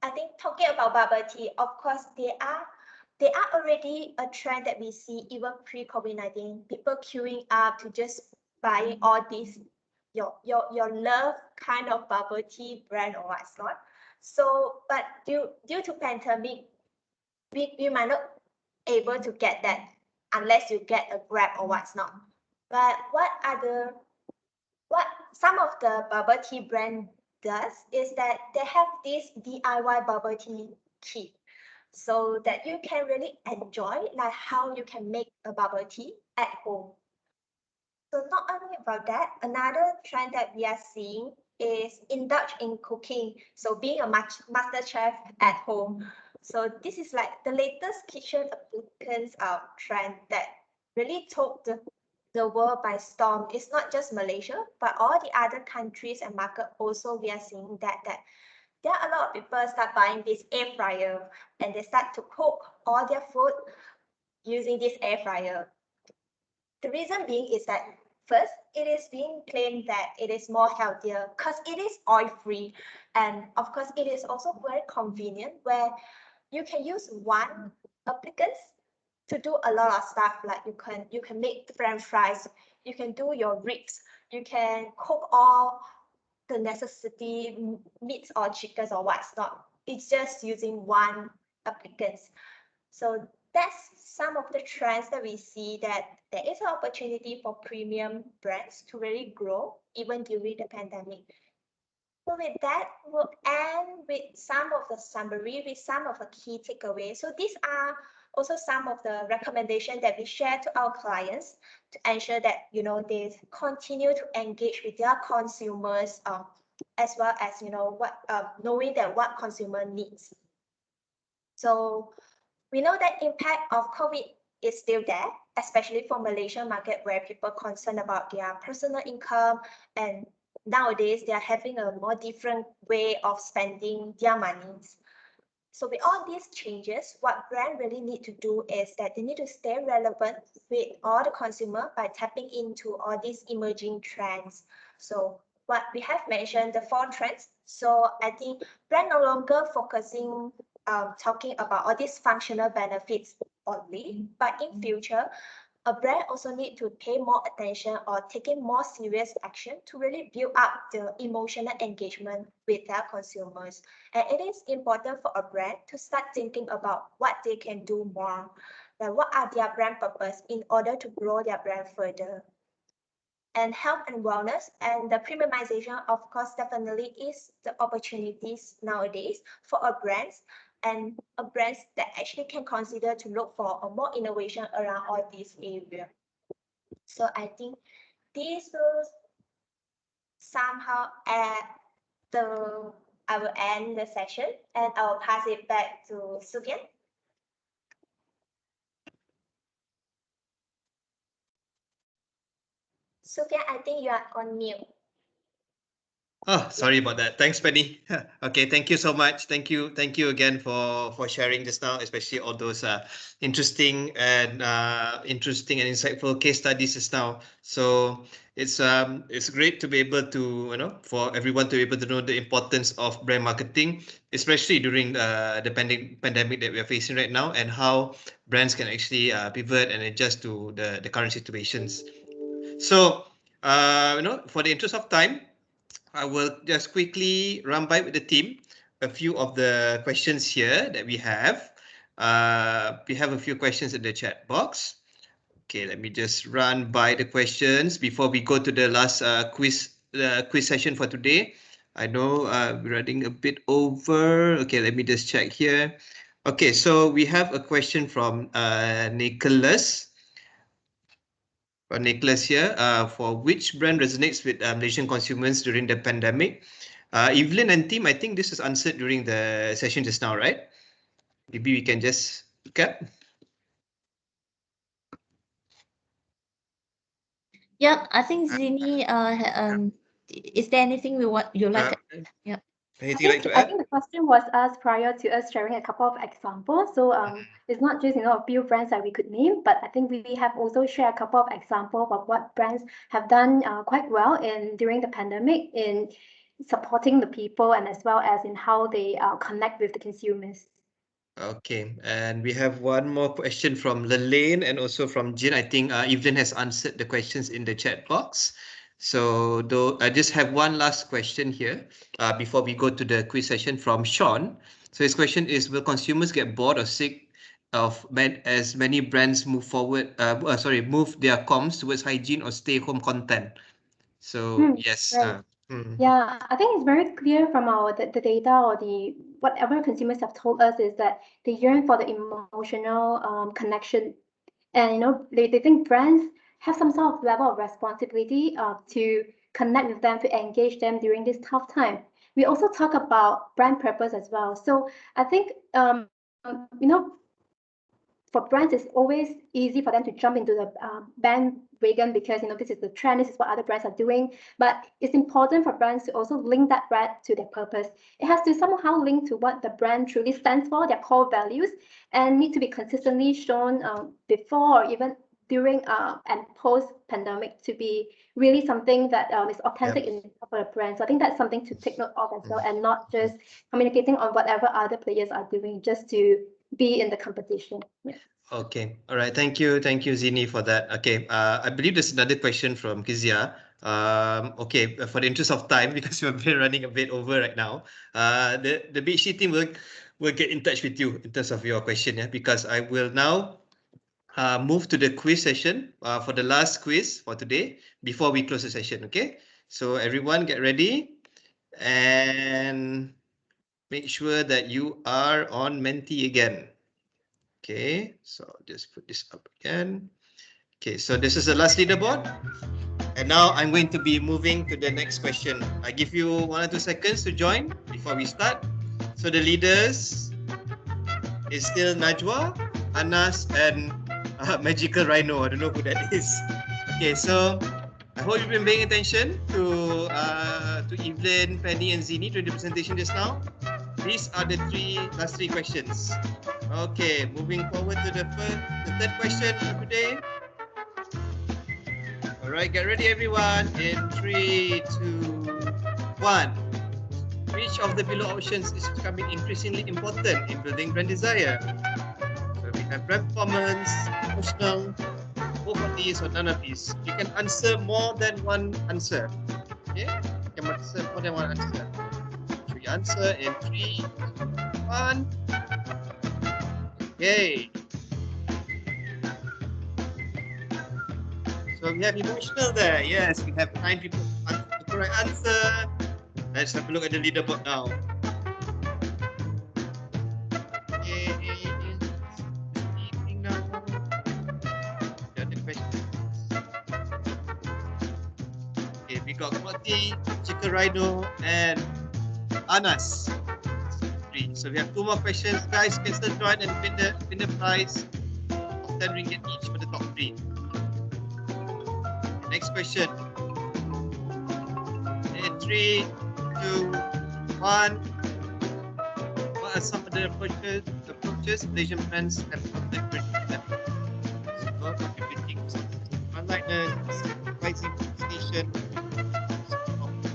I think talking about bubble tea, of course, they are already a trend that we see even pre-COVID-19. People queuing up to just buy all these your love kind of bubble tea brand or what's not. So, but due to pandemic, we might not able to get that unless you get a Grab or what's not. But what some of the bubble tea brand does is that they have this DIY bubble tea kit, so that you can really enjoy like how you can make a bubble tea at home. So not only about that, another trend that we are seeing is indulge in cooking. So being a master chef at home. So this is like the latest kitchen applicants trend that really took the world by storm. It's not just Malaysia, but all the other countries and market also we are seeing that there are a lot of people start buying this air fryer, and they start to cook all their food using this air fryer. The reason being is that first, it is being claimed that it is more healthier because it is oil free, and of course it is also very convenient where you can use one applicant to do a lot of stuff. Like you can make French fries, you can do your ribs, you can cook all the necessity meats or chickens or what's not. It's just using one applicant. So that's some of the trends that we see, that there is an opportunity for premium brands to really grow even during the pandemic. So with that, we'll end with some of the summary, with some of the key takeaways. So these are also some of the recommendations that we share to our clients to ensure that they continue to engage with their consumers, as well as knowing that what consumer needs. So we know that impact of COVID is still there, especially for Malaysian market where people are concerned about their personal income, and nowadays they are having a more different way of spending their money. So with all these changes, what brand really need to do is that they need to stay relevant with all the consumer by tapping into all these emerging trends. So what we have mentioned, the 4 trends. So I think brand no longer focusing talking about all these functional benefits only, but in future, a brand also need to pay more attention or taking more serious action to really build up the emotional engagement with their consumers. And it is important for a brand to start thinking about what they can do more, like what are their brand purpose in order to grow their brand further. And health and wellness and the premiumization, of course, definitely is the opportunities nowadays for a brands, and a brands that actually can consider to look for a more innovation around all these areas. So I think this will somehow I will end the session, and I will pass it back to Sufyan. Sophia, I think you are on mute. Oh, sorry about that. Thanks, Penny. Okay, thank you so much. Thank you again for sharing just now, especially all those interesting and insightful case studies just now. So it's great to be able to for everyone to be able to know the importance of brand marketing, especially during the pandemic that we are facing right now, and how brands can actually pivot and adjust to the current situations. So for the interest of time, I will just quickly run by with the team a few of the questions here that we have. We have a few questions in the chat box. Okay, let me just run by the questions before we go to the last quiz session for today. I know we're running a bit over. Okay, let me just check here. Okay, so we have a question from Nicholas. Nicholas here, for which brand resonates with Malaysian consumers during the pandemic? Evelyn and team, I think this was answered during the session just now, right? Maybe we can just recap. Yeah, I think Zini, is there anything you like? Yeah. Anything you'd like to I add? think the question was asked prior to us sharing a couple of examples. So it's not just a few brands that we could name, but I think we have also shared a couple of examples of what brands have done quite well during the pandemic in supporting the people and as well as in how they connect with the consumers. Okay, and we have one more question from Lelaine and also from Jin. I think Evelyn has answered the questions in the chat box. So though I just have one last question here before we go to the quiz session from Sean. So his question is, will consumers get bored or sick of as many brands move forward, move their comms towards hygiene or stay home content? So yes. Right. Yeah, I think it's very clear from the data or whatever consumers have told us is that they yearn for the emotional connection, and they think brands have some sort of level of responsibility to connect with them, to engage them during this tough time. We also talk about brand purpose as well. So I think for brands, it's always easy for them to jump into the bandwagon because this is the trend, this is what other brands are doing. But it's important for brands to also link that brand to their purpose. It has to somehow link to what the brand truly stands for, their core values, and need to be consistently shown before or even during and post-pandemic to be really something that is authentic in for the brand. So I think that's something to take note of as well, and not just communicating on whatever other players are doing just to be in the competition. Yeah. Okay. All right. Thank you, Zini, for that. Okay. I believe there's another question from Kizia. Okay. For the interest of time, because we're running a bit over right now, the BHT team will get in touch with you in terms of your question. Yeah, because I will now move to the quiz session for the last quiz for today before we close the session. Okay. So everyone get ready and make sure that you are on Menti again. Okay, so just put this up again. Okay, so this is the last leaderboard. And now I'm going to be moving to the next question. I give you 1 or 2 seconds to join before we start. So the leaders is still Najwa, Anas, and Magical Rhino. I don't know who that is. Okay, so I hope you've been paying attention to Evelyn, Penny, and Zini during the presentation just now. These are the last three questions. Okay, moving forward to the third question for today. All right, get ready, everyone. In 3, 2, 1. Which of the below options is becoming increasingly important in building brand desire? So we have brand performance, emotional, both of these or none of these. You can answer more than one answer. Okay, you can answer more than one answer. Should we answer in 3, 2, 1? Okay. So we have emotional there. Yes, we have 9 people answer the correct answer. Let's have a look at the leaderboard now. Okay. Speaking now. The other questions. Okay, we got Kwati, Chicken Rhino, and Anas. 3. So we have 2 more questions. Guys, can still join and win the prize of 10 ringgit each for the top 3. Next question. 3, 2, 1. What are some of the approaches Malaysian brands have adopted currently? So, contributing to onlineness, rising station,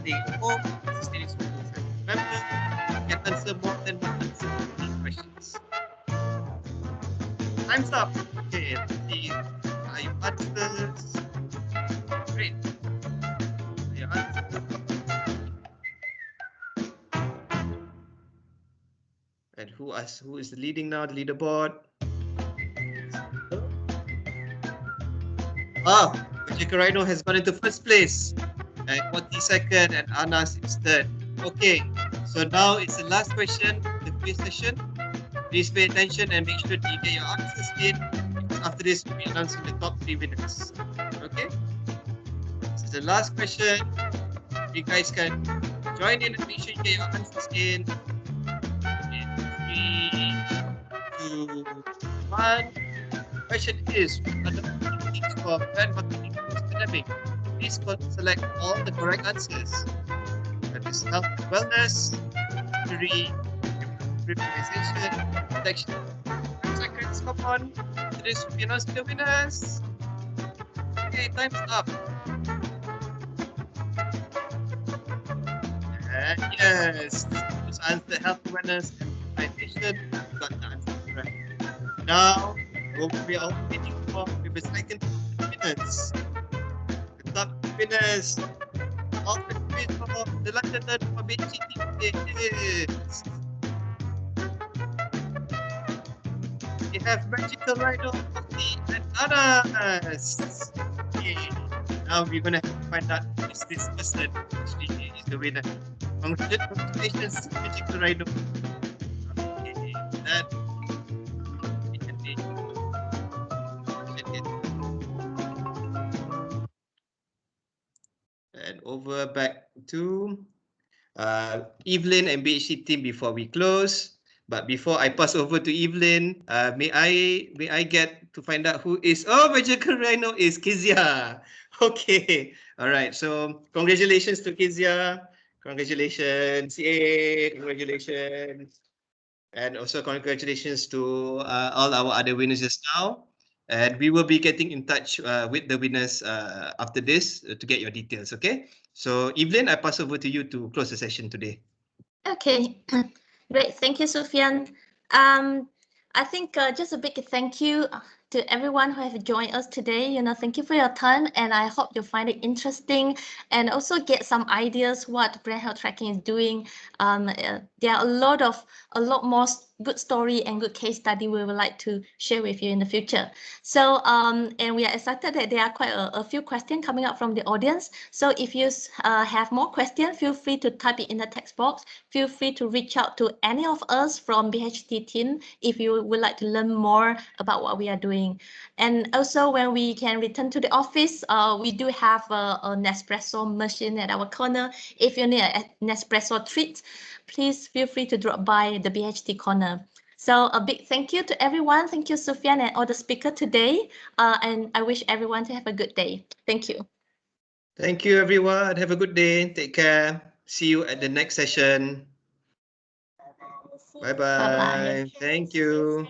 staying home, sustaining social life. Remember, you can answer more than one answer to these questions. Time's up. Okay, let's see. Are your answers? Great. Are your answers? And who is leading now? The leaderboard. Ojeka Rhino has gone into first place. And 42nd, and Anas is third. Okay, so now it's the last question, the quiz session. Please pay attention and make sure that you get your answers in. After this, we'll be announcing the top 3 winners. Okay? This is the last question. You guys can join in and make sure you get your answers in. 3, 2, 1. Question is, what are the opportunities for brand marketing post-pandemic? Please select all the correct answers. That is health and wellness, injury, privatization, protection. 5 seconds, come on. This will be announced the winners. Okay, time's up. And yes, this answer health awareness and privatization. You got the answer correct. Now, we are waiting for the second winners. The top winners of the quiz for the London for BHT is. We have Magical Rhino, Coffee, and Anas. Okay. Now we're gonna have to find out who is this person actually is the winner. Congratulations, Magical Rhino. Okay, that we can be. And over back to Evelyn and BHT team before we close. But before I pass over to Evelyn, may I get to find out who is Magical Rhino is Kizia. Okay, all right. So congratulations to Kizia. Congratulations, yay! Congratulations, and also congratulations to all our other winners just now. And we will be getting in touch with the winners after this to get your details. Okay. So Evelyn, I pass over to you to close the session today. Okay, great. Thank you, Sufyan. I think just a big thank you to everyone who have joined us today. Thank you for your time, and I hope you find it interesting and also get some ideas what brand health tracking is doing. There are a lot more good story and good case study we would like to share with you in the future. So, and we are excited that there are quite a few questions coming up from the audience. So if you have more questions, feel free to type it in the text box. Feel free to reach out to any of us from BHT team if you would like to learn more about what we are doing. And also when we can return to the office, we do have a Nespresso machine at our corner. If you need a Nespresso treat, please feel free to drop by the BHT corner. So a big thank you to everyone. Thank you, Sufyan, and all the speakers today. And I wish everyone to have a good day. Thank you. Thank you, everyone. Have a good day. Take care. See you at the next session. Bye-bye. Bye-bye. Thank you.